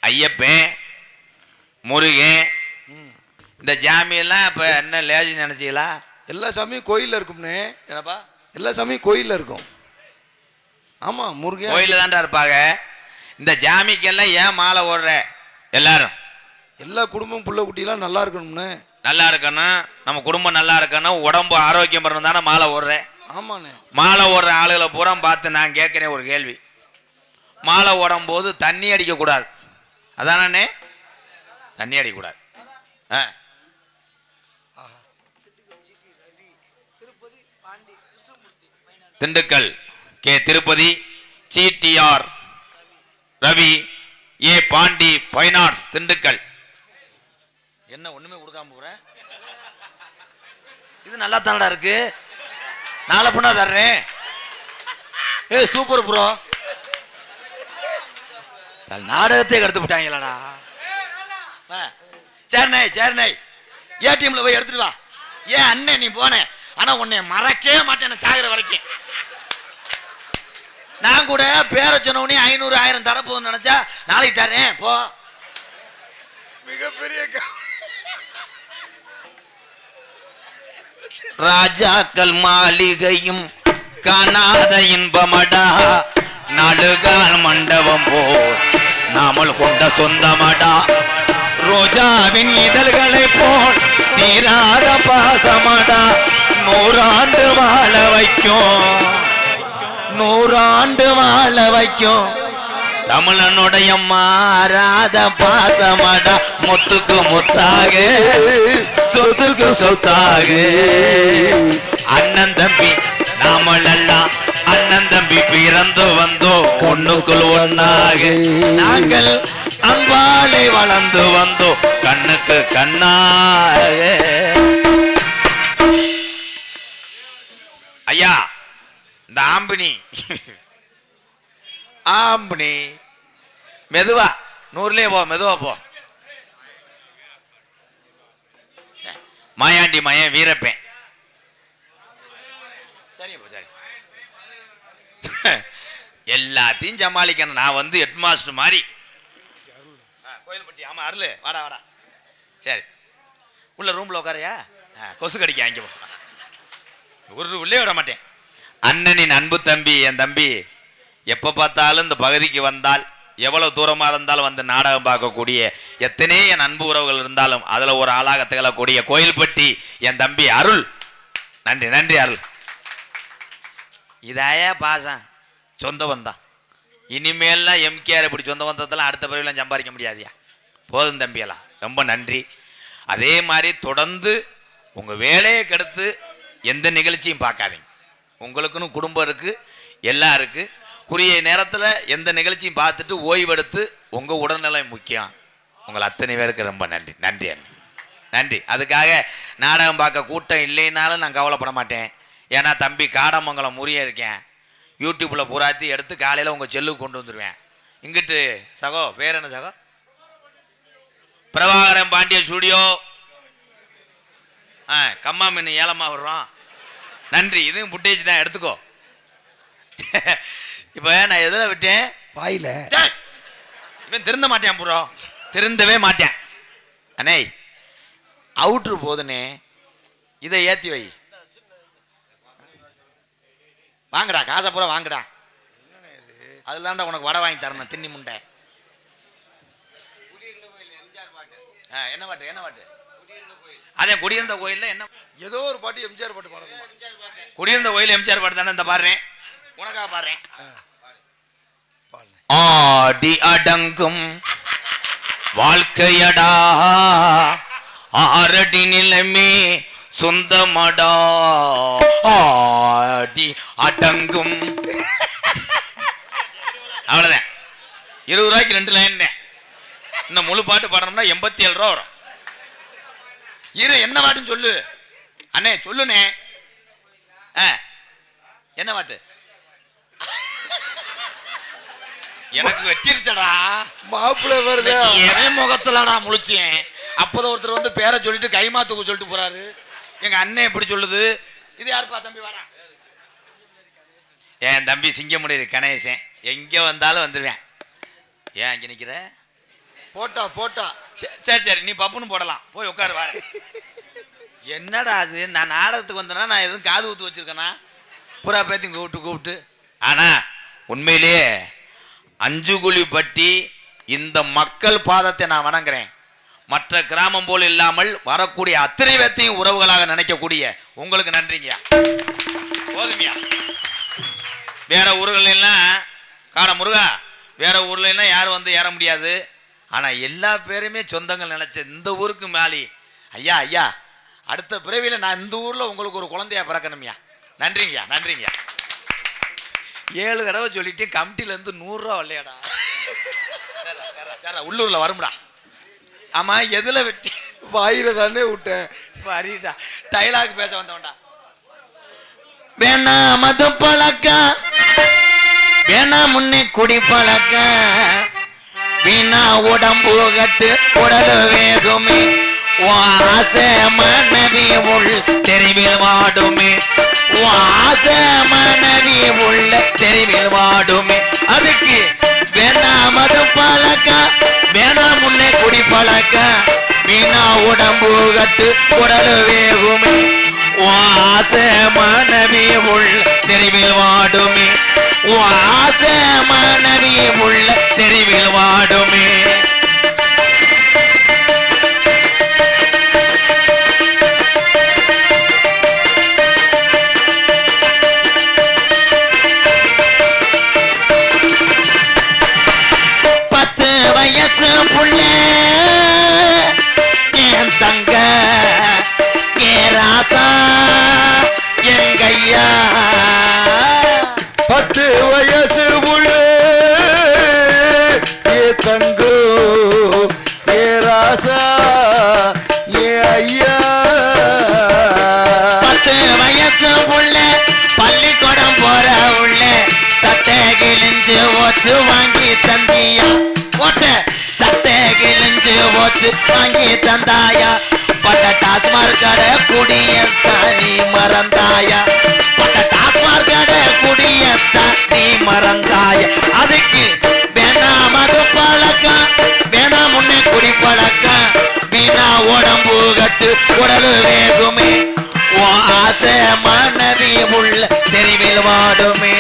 ஐயப்பன், முருகன், இந்த ஜாமியெல்லாம் இப்ப என்ன லேஜி நினைச்சீங்களா? எல்லா சாமியும் கோயில்ல இருக்கும்னே. என்னப்பா? எல்லா சாமியும் கோயில்ல இருக்கும். ஆமா, முருகன் கோயில தான்டா இருப்பாங்க. இந்த ஜாமிக்கெல்லாம் ஏன் மாலை ஓடுற? எல்லாரும் எல்லா குடும்பம் புள்ள குட்டிலாம் நல்லா இருக்கணும்னு. நல்லா இருக்கணும், நம்ம குடும்பம் நல்லா இருக்கணும், உடம்பு ஆரோக்கியம் பண்ணணும் தானே மாலை ஓடுறேன். ஆமாண்ணே. மாலை ஓடுற ஆளுகளை பூரா பார்த்து நான் கேட்கிறேன் ஒரு கேள்வி. மாலை ஓடும் போது தண்ணி அடிக்க கூடாது, அதானே? தண்ணி அடிக்க கூடாது. திண்டுக்கல் கே திருப்பதி GTR ரவி, ஏ பாண்டி, ஃபைன் ஆர்ட்ஸ், திண்டுக்கல். என்ன ஒண்ணுமே கொடுக்காம போற? இது நல்லா தானடா இருக்கு, நாளை பொண்ணா தர்றேன். ஏ சூப்பர் ப்ரோ, நாடகத்தை கடுத்து விட்டாங்களாடா. சேர்னை சேர்னை ஏடிஎம்ல போய் எடுத்துட்டு வா. ஏன் அண்ணே நீ போன, ஆனா உன்னை மறக்கவே மாட்டேன் சாகிற வரைக்கும். நான் கூட பேர சொன்னே 500 1000 தரப்போன்னு நினைச்சா நாளைக்கு தரேன் போ. மிகப்பெரிய ராஜாக்கள் மாளிகையும் காணாத இன்பமடா, நாடுகால் மண்டபம் போல் நாமல் கொண்ட சொந்தமடா, ரோஜாவின் இதழ்களை போல் நீராத பாசமடா, 100 ஆண்டு வாழ வைக்கும், 100 ஆண்டு வாழ வைக்கும் தமிழனுடைய மாறாத பாசமடா, முத்துக்கு முத்தாக சொத்துக்கு சொத்தாக. அண்ணன் தம்பி நாமளெல்லாம் அண்ணன் தம்பி பிறந்து வந்தோம் ஒண்ணுக்குள் ஒன்னாக, நாங்கள் அன்பாலே வளர்ந்து வந்தோம் கண்ணுக்கு கண்ணாக. ஐயா இந்த ஆம்பினி மெதுவா 100லே போ, மெதுவா போ. மாயாண்டி மயன் வீரப்பேன், சரி சரி. எல்லாத்தையும் சமாளிக்கணும். நான் வந்து ஹெட் மாஸ்டர் மாதிரி. கோயில்பட்டி, ஆமா அருள், வாடா வாடா. சரி உள்ள ரூம்ல உட்காரையா, கொசு கடிக்க அங்கே ஒரு உள்ளே விட மாட்டேன். அண்ணனின் அன்பு தம்பி, என் தம்பி எப்போ பார்த்தாலும் இந்த பகுதிக்கு வந்தால், எவ்வளவு தூரமாக இருந்தாலும் வந்து நாடகம் பார்க்கக்கூடிய எத்தனை என் அன்பு உறவுகள் இருந்தாலும் அதில் ஒரு ஆளாக திகழக்கூடிய கோயில்பட்டி என் தம்பி அருள். நன்றி நன்றி அருள். இதாயா பாசம், சொந்த வந்தான். இனிமேல்லாம் எம்கேஆர் இப்படி சொந்த வந்ததெல்லாம் அடுத்த பிறவிலாம் சம்பாதிக்க முடியாதியா. போதும் தம்பியெல்லாம், ரொம்ப நன்றி. அதே மாதிரி தொடர்ந்து உங்கள் வேலையை கெடுத்து எந்த நிகழ்ச்சியும் பார்க்காதீங்க. உங்களுக்குன்னு குடும்பம் இருக்குது, எல்லாம் இருக்குது. குறுகிய நேரத்தில் எந்த நிகழ்ச்சியும் பார்த்துட்டு ஓய்வெடுத்து உங்கள் உடல்நிலை முக்கியம். உங்கள் அத்தனை பேருக்கு ரொம்ப நன்றி நன்றி நன்றி. அதுக்காக நாடகம் பார்க்க கூட்டம் இல்லைன்னாலும் நான் கவலைப்பட மாட்டேன். ஏன்னா தம்பி காடமங்கலம் முறிய இருக்கேன், யூடியூப்பில் பூராத்தி எடுத்து காலையில் உங்கள் செல்லுக்கு கொண்டு வந்துடுவேன். இங்கிட்டு சகோ பேர் என்ன சகோ, பிரபாகரன் பாண்டிய ஸ்டுடியோ, கம்மா மீன் ஏலமாக விடுறோம். நன்றி, இதுவும் புட்டேஜ் தான், எடுத்துக்கோ. இப்போ நான் எதில் விட்டேன், வாயில. இவன் திருந்த மாட்டேன் ப்ரோ, திருந்தவே மாட்டேன். அண்ணே அவுட்ரு போதுனே, இதை ஏற்றி வை. வாங்கடா, காசை பூரா வாங்கடா. அதுல தான்டா உனக்கு வடை வாங்கி தரணும், தின்னி முண்டை. என்ன பாட்டு என்ன பாட்டு? அதே குடியிருந்த கோயில்ல என்ன ஏதோ ஒரு பாட்டு எம்ஜிஆர் பாட்டு பாடுங்க. குடியிருந்த கோயில் எம்ஜிஆர் பாட்டு தானே. இந்த பாடுறேன், உனக்கா பாடுறேன். ஆடி அடங்கும் வாழ்க்கையடா, ஆரடி நிலைமே சொந்தமடா, ஆடி அடங்கும். அவ்வளவுதான். 20 ரூபாய்க்கு 2 லைன். இன்னும் முழு பாட்டு பாடணும்னா 87 ரூபா வரும். இரு, என்ன பாட்டுன்னு சொல்லு அண்ணே, சொல்லுனே. என்ன பாட்டு? எனக்கு வெட்டிருச்சடா மாப்பிள்ளை வருது. என் முகத்துலடா முழிச்சேன். அப்போதான் ஒருத்தர் வந்து பேரை சொல்லிட்டு கைமாத்துக்கு சொல்லிட்டு போறாரு. எங்க அண்ணன் எப்படி சொல்லுது? இது யாருப்பா தம்பி வரா? என் தம்பி சிங்கமுடி கணேசன். எங்க வந்தாலும் வந்துடுவேன். ஏன் அங்க நிக்கிற? போட்டா போட்டா. சரி சரி, நீ பப்புன்னு போடலாம், போய் உட்காரு. வார என்னடா அது, நான் நாடகத்துக்கு வந்தேன்னா நான் எதுவும் காது ஊத்து வச்சிருக்கேனா? புறா பேத்தையும் கூப்பிட்டு. ஆனா உண்மையிலேயே அஞ்சுகுழிப்பட்டி இந்த மக்கள் பாதத்தை நான் வணங்குறேன். மற்ற கிராமம் போல் இல்லாமல் வரக்கூடிய அத்தனை பேத்தையும் உறவுகளாக நினைக்கக்கூடிய உங்களுக்கு நன்றிங்கய்யா. போதுமையா? வேற ஊர்கள் எல்லாம் காண முருகா, வேற ஊர்ல எல்லாம் யாரும் வந்து ஏற முடியாது. ஆனா எல்லா பேருமே சொந்தங்கள் நினைச்ச இந்த ஊருக்கு மேலி ஐயா ஐயா, அடுத்த பிறவியில நான் இந்த ஊர்ல உங்களுக்கு ஒரு குழந்தையா பிறக்கணும்யா. நன்றிங்கய்யா நன்றிங்கய்யா. 7 தடவை சொல்லிட்டு கமிட்டில இருந்து 100 ரூபா வரலையாடா. சார் உள்ளூர்ல வரும்டா. ஆமா எதுல வெட்டி? வாயில தானே விட்டேன். வரிடா டைலாக் பேச வந்தவன்டா. வேணா மது பழக்க வேணா முன்னே குடி பழக்க வீணா உடம்பு கட்டு உடல் வேகுமே வாச மனைவி உள் தெருவில் வாடுமே வாச மனைவி உள்ள தெருவில் வாடுமே. அதுக்கு வேணா மது பழக்க வேணா முன்னே குடி பழக்க வீணா உடம்பு கட்டு உடல் வேகுமே வாச மனைவி உள்ள தெருவில் வாடுமே வாச மனைவி உள்ள தெருவில் வாடுமே. வயசு புள்ள என் தங்க ஏ ராசா எங்கையா 10 வயசு புள்ள ஏ தங்கோ ஏ ராசா ஏ ஐயா. 10 வயசு புள்ள பள்ளிக்கூடம் போற உள்ள சட்டை கிழிஞ்சு ஓச்சு வாங்கி தந்தியா ஓட்ட சட்டை கிழிஞ்சு ஓச்சு வாங்கி தந்தாயா பட்ட டாஸ்மார் கடை குடியத்தான் நீ மறந்தாயா பட்ட டாஸ்மார் கடை குடியத்தான் நீ மறந்தாயா. அதுக்கு வேணா மது பழக்கம் வேணா முன்னே குடி பழக்கம் வீணா உடம்பு கட்டு உடல் வேகுமே ஆசை மனைவி உள்ள தெருவில் வாடுமே.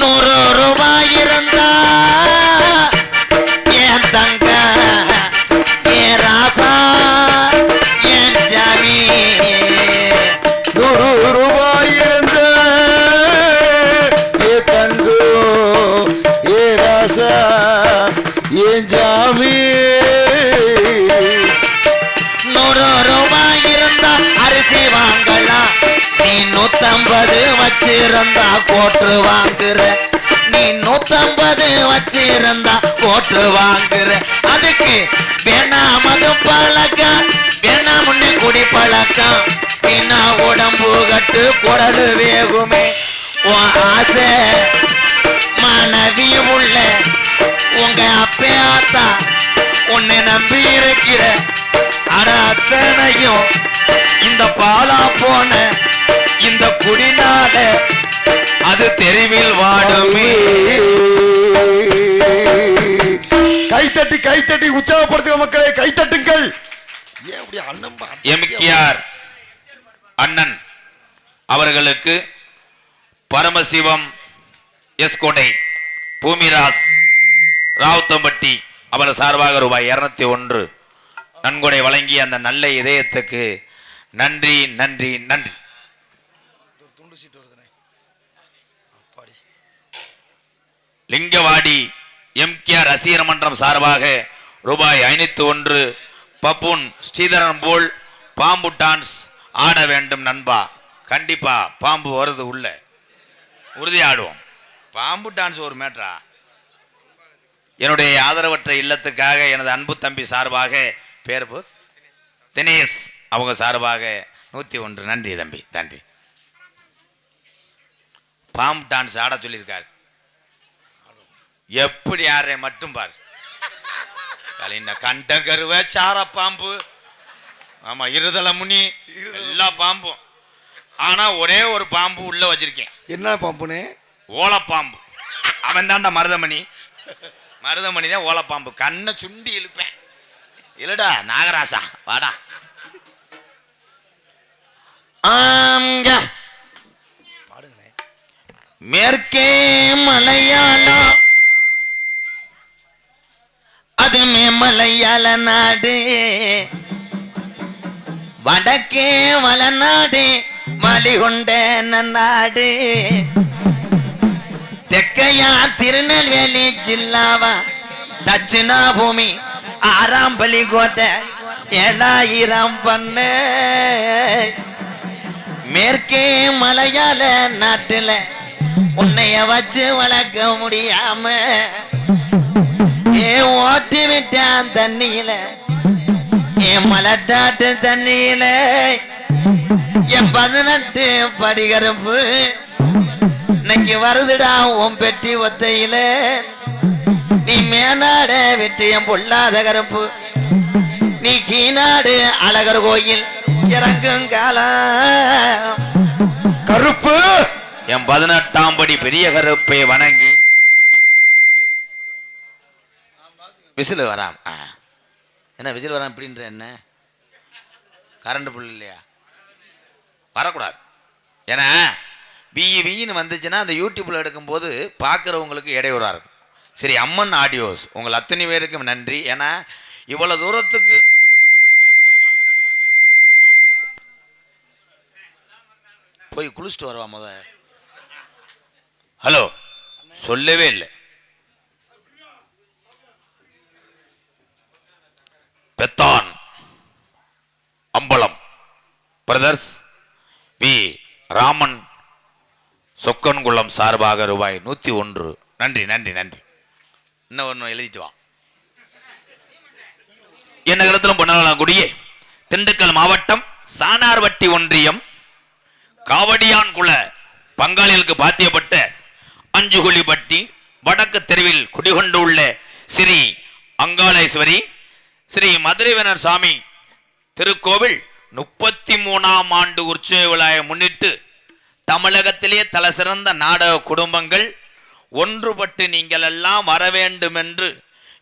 ₹100 இருந்தா என் தங்க என் ராசா என் ஜாமி. ₹100 இருந்த ஏ தங்கோ ஏ ராசா ஏ ஜாமி. ₹100 இருந்தா அரிசி வாங்கலாம் நீ 150 வச்சிருந்தா கோட்டு வாங்குற நீ 150 வச்சிருந்தா கோட்டு வாங்குற. அதுக்கு வேணா மது பழக்கம் வேணா முன்னே குடி பழக்கம் வீணா உடம்பு கட்டு குடல் வேகுமே ஆசை மனைவி உள்ள உங்க அப்பா உன்னை நம்பி இருக்கிற அட அத்தனையும் இந்த பாலா போன இந்த குடிநாட அது தெருவில் வாடுமே. கைத்தட்டி கைத்தட்டி உற்சாகப்படுத்துக மக்களை கைத்தட்டுங்கள். ஏன் அப்படி எம்கேஆர் அண்ணன் அவர்களுக்கு பரமசிவம் எஸ்கோடை பூமிராஸ் ராவுத்தம்பட்டி அவர் சார்பாக ₹201 நன்கொடை வழங்கி அந்த நல்ல இதயத்துக்கு நன்றி நன்றி நன்றி. லிங்கவாடி எம்கேஆர் ரசிகர் மன்றம் சார்பாக ₹501 பப்புன் ஸ்ரீதரன் போல் பாம்பு டான்ஸ் ஆட வேண்டும் நண்பா. கண்டிப்பா பாம்பு வருது உள்ள உறுதி ஆடுவோம். பாம்பு டான்ஸ் ஒரு மேட்ரா. என்னுடைய ஆதரவற்ற இல்லத்துக்காக எனது அன்பு தம்பி சார்பாக பேர்பு தினேஷ் அவங்க சார்பாக 101 நன்றி தம்பி நன்றி. பாம்பு டான்ஸ் ஆட சொல்லியிருக்காரு. எப்படி ஆடுற மட்டும் பாரு. கண்ட கருவ சார பாம்பு ஆமா இருதல முனி எல்லா பாம்பும். ஆனா ஒரே ஒரு பாம்பு உள்ள வச்சிருக்கேன். என்ன பாம்புனே? ஓலப்பாம்பு. அவன் தான்டா மருதமணி. மருதமணி தான் ஓலப்பாம்பு. கண்ணை சுண்டி இழுப்பேன். இல்லடா நாகராசா வாடா. பாடுங்களே. மேற்கே மலையாளம் அது மேமலையாள நாடு வடக்கே வளநாடு மலிகொண்ட நாடு தெக்கையா திருநெல்வேலி ஜில்லாவா தட்சிணா பூமி ஆறாம்பலி கோட்டை 7000 பண்ண மேற்கே மலையாள நாட்டுல உன்னைய வச்சு வளர்க்க முடியாம ஏன் ஓட்டி விட்டான் தண்ணியில என் மலட்டாட்டு தண்ணியில என் 18 படிகருப்பு இன்னைக்கு வருதுடா உன் பெட்டி ஒத்தையில நீ மேனாட விட்டு என் பொல்லாத கருப்பு நீ கீநாடு அழகர் கோயில் இறங்கும் காலம் கருப்பு என் 18ஆம் படி பெரிய கருப்பை வணங்கி விசில் வராம். என்ன விசில் வராம் இப்படின்ற என்ன கரண்ட் புல் இல்லையா வரக்கூடாது. ஏன்னா பிஇன்னு வந்துச்சுன்னா அந்த யூடியூப்ல எடுக்கும்போது பார்க்குறவங்களுக்கு இடையூறா இருக்கும். சரி, அம்மன் ஆடியோஸ் உங்கள் அத்தனை பேருக்கும் நன்றி. ஏன்னா இவ்வளவு தூரத்துக்கு போய் குளிச்சுட்டு வருவா முத. ஹலோ சொல்லவே இல்லை. பெத்தான் அம்பலம் பிரதர்ஸ் வி ராமன் சொக்கன்குளம் சார்பாக ரூபாய் 101. நன்றி நன்றி நன்றி. இன்னும் ஒன்று எழுதிட்டு வா. என்ன இடத்திலும் பொன்னலாங்குடியே திண்டுக்கல் மாவட்டம் சானார்வட்டி ஒன்றியம் காவடியான் குல பங்காளிகளுக்கு பாத்தியப்பட்ட அஞ்சுகுழிப்பட்டி வடக்கு தெருவில் குடிகொண்டுள்ள ஸ்ரீ அங்காளேஸ்வரி ஸ்ரீ மதுரைவனர் சாமி திருக்கோவில் 33ஆம் ஆண்டு உற்சவ விழாவை முன்னிட்டு தமிழகத்திலே தல சிறந்த நாடக குடும்பங்கள் ஒன்றுபட்டு நீங்கள் எல்லாம் வர வேண்டும் என்று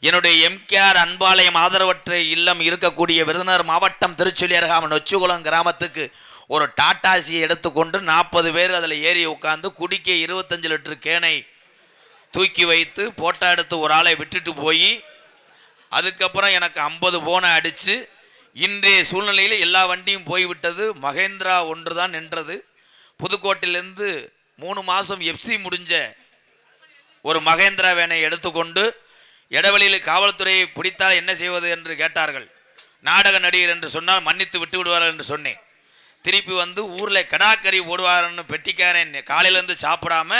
என்னுடைய எம்கேஆர் அன்பாலயம் ஆதரவற்ற இல்லம் இருக்கக்கூடிய விருதுநகர் மாவட்டம் திருச்செழியர்காமன் நொச்சிகுளம் கிராமத்துக்கு ஒரு டாட்டாசியை எடுத்துக்கொண்டு 40 பேர் அதில் ஏறி உட்கார்ந்து குடிக்க 25 லிட்டர் கேனை தூக்கி வைத்து போட்டோ எடுத்து ஒரு ஆளை விட்டுட்டு போய் அதுக்கப்புறம் எனக்கு 50 போனை அடித்து இன்றைய சூழ்நிலையில் எல்லா வண்டியும் போய்விட்டது. மகேந்திரா ஒன்று தான் நின்றது. புதுக்கோட்டையிலேருந்து 3 மாதம் எஃப்சி முடிஞ்ச ஒரு மகேந்திரா வேனை எடுத்துக்கொண்டு இடைவெளியில் காவல்துறையை பிடித்தால் என்ன செய்வது என்று கேட்டார்கள். நாடக நடிகர் என்று சொன்னால் மன்னித்து விட்டு விடுவார்கள் என்று சொன்னேன். திருப்பி வந்து ஊரில் கடாக்கறி போடுவார்னு பெட்டிக்காரன் காலையிலேருந்து சாப்பிடாம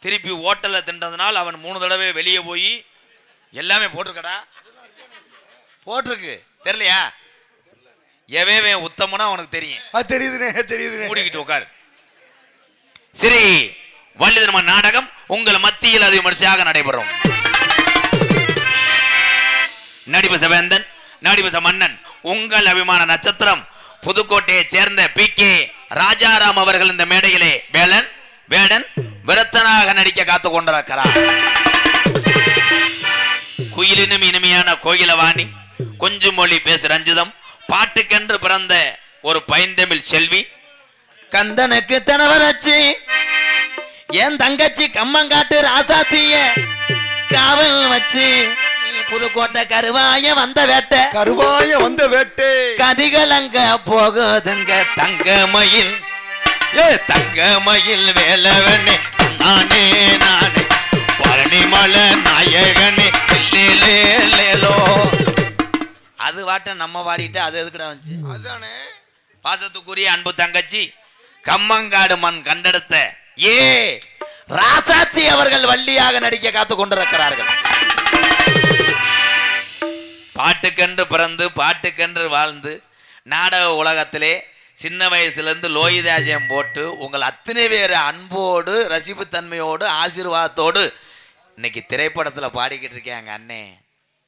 திருப்பி ஓட்டலில் தின்றதுனால் அவன் 3 தடவை வெளியே போய் எல்லாமே போட்டிருக்கடா போட்டிருக்கு தெரியலையா? எவே உத்தமனா உனக்கு தெரியும். தெரியுது மூடிக்கிட்டு உட்காரு. சரி, வள்ளிதர்மன் நாடகம் உங்கள் மத்தியில் அது விமர்சையாக நடைபெறும். நடிபச வேந்தன் நடிபச மன்னன் உங்கள் அபிமான நட்சத்திரம் புதுக்கோட்டையைச் சேர்ந்த PK ராஜாராம் அவர்கள் இந்த மேடையிலே வேடன் விரத்தனாக நடிக்க காத்து கொண்டிருக்கிறார். குயிலினும் இனிமையான கோகிலவாணி கொஞ்சம் மொழி பேசு ரஞ்சிதம் பாட்டுக்கென்று பிறந்த ஒரு பைந்தமிழ் செல்வி கந்தனுக்கு தனவராச்சு என் தங்கச்சி கம்மங்காட்டு ராசாத்திய காவல் வச்சு புதுக்கோட்டை கருவாய வந்த வேட்டை கதிகள் அங்க போகுதுங்க தங்கமயில் தங்கமயில் வேலவனே நானே பழனிமலை நாயகனே லேலோ. அது வாட்ட நம்ம வாடிட்டு அது எதுக்குடா வந்துச்சு? அதுதானே பாசத்துக்குரிய அன்பு தங்கச்சி கம்மங்காடு மண் கண்டெடுத்த ராசாத்தி அவர்கள் வள்ளியாக நடிக்க காத்து கொண்டிருக்கிறார்கள். பாட்டுக்கென்று பிறந்து பாட்டுக்கென்று வாழ்ந்து நாடக உலகத்திலே சின்ன வயசுலேருந்து லோகிதாசியம் போட்டு உங்கள் அத்தனை பேர் அன்போடு ரசிப்புத்தன்மையோடு ஆசீர்வாதத்தோடு இன்னைக்கு திரைப்படத்தில் பாடிக்கிட்டு இருக்காங்க அண்ணே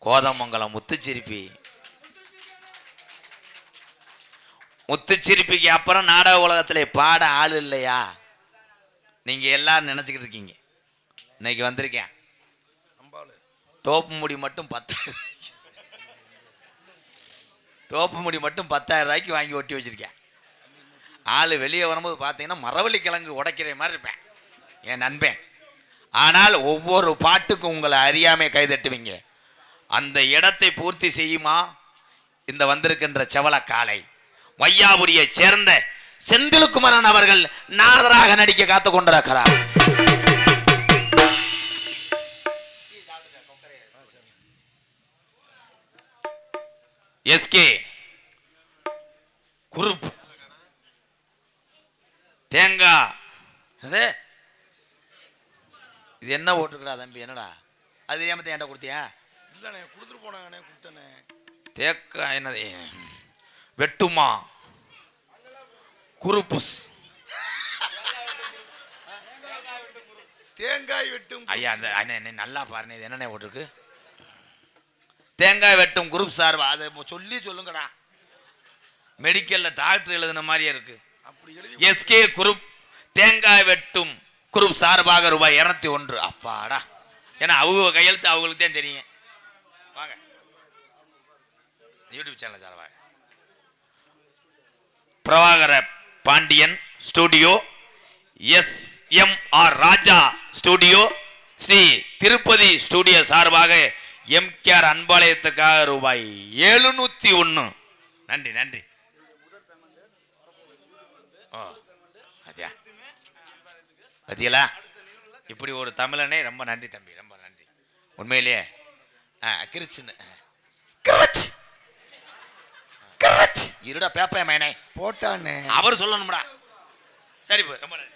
கோதமங்கலம் முத்துச்சிரிப்பிக்கு அப்புறம் நாடக உலகத்தில் பாட ஆள் இல்லையா? நீங்க எல்லாரும் நினைச்சுக்கிட்டு இருக்கீங்க. இன்னைக்கு வந்திருக்கேன். டோப்பு முடி மட்டும் 10,000 டோப்பு முடி மட்டும் 10,000 ரூபாய்க்கு வாங்கி ஒட்டி வச்சிருக்கேன். ஆள் வெளியே வரும்போது பார்த்தீங்கன்னா மரவள்ளி கிழங்கு உடைக்கிற மாதிரி இருப்பேன் என் நண்பன். ஆனால் ஒவ்வொரு பாட்டுக்கும் உங்களை அறியாமே கைதட்டுவீங்க. அந்த இடத்தை பூர்த்தி செய்யுமா இந்த வந்திருக்கின்ற செவல காலை வையாபுரியை சேர்ந்த செந்தில்குமரன் அவர்கள் நாரதராக நடிக்க காத்து கொண்டிருக்கிறார். SK குரூப் தேங்காய் அது இது என்ன போட்டுருக்குறா தம்பி? என்னடா அது ஏமத்த ஏன்டா கொடுத்தியா? இல்லண்ணே கொடுத்துட்டு போனாங்கண்ணே, கொடுத்தனே. தேங்காய் என்னது வெட்டுமா குருப்புஸ் தேங்காய் வெட்டும் ஐயா அந்த அண்ணே நல்லா பாருங்க, இது என்னென்ன போட்டிருக்கு? தேங்காய் வெட்டும் குரூப் சார்பா. அதை சொல்லுங்கடா. மெடிக்கல்ல டாக்டர் எழுதுன மாதிரியே இருக்கு. அப்படி எழுதி எஸ்கே குரூப் தேங்காய் வெட்டும் குரூப் சார்பாக ரூபாய் 201. அப்பாடா, ஏன்னா அவங்க கையெழுத்து அவங்களுக்கு தான் தெரியும். வாங்க யூடியூப் சேனல் சார்பாக பிரபாகர பாண்டியன் ஸ்டுடியோ, SMR ராஜா ஸ்டுடியோ, ஸ்ரீ திருப்பதி ஸ்டுடியோ சார்பாக எம்கேஆர் அன்பாலயத்துக்காக ரூபாய் 701. நன்றி நன்றி. அதா பத்தியலா, இப்படி ஒரு தமிழனே ரொம்ப நன்றி தம்பி, ரொம்ப நன்றி உண்மையிலேயே. கிருச்சுன்னு இருடா பேப்ப மேனே போட்டானே அவர் சொல்லணும்டா. சரி ரொம்ப நன்றி.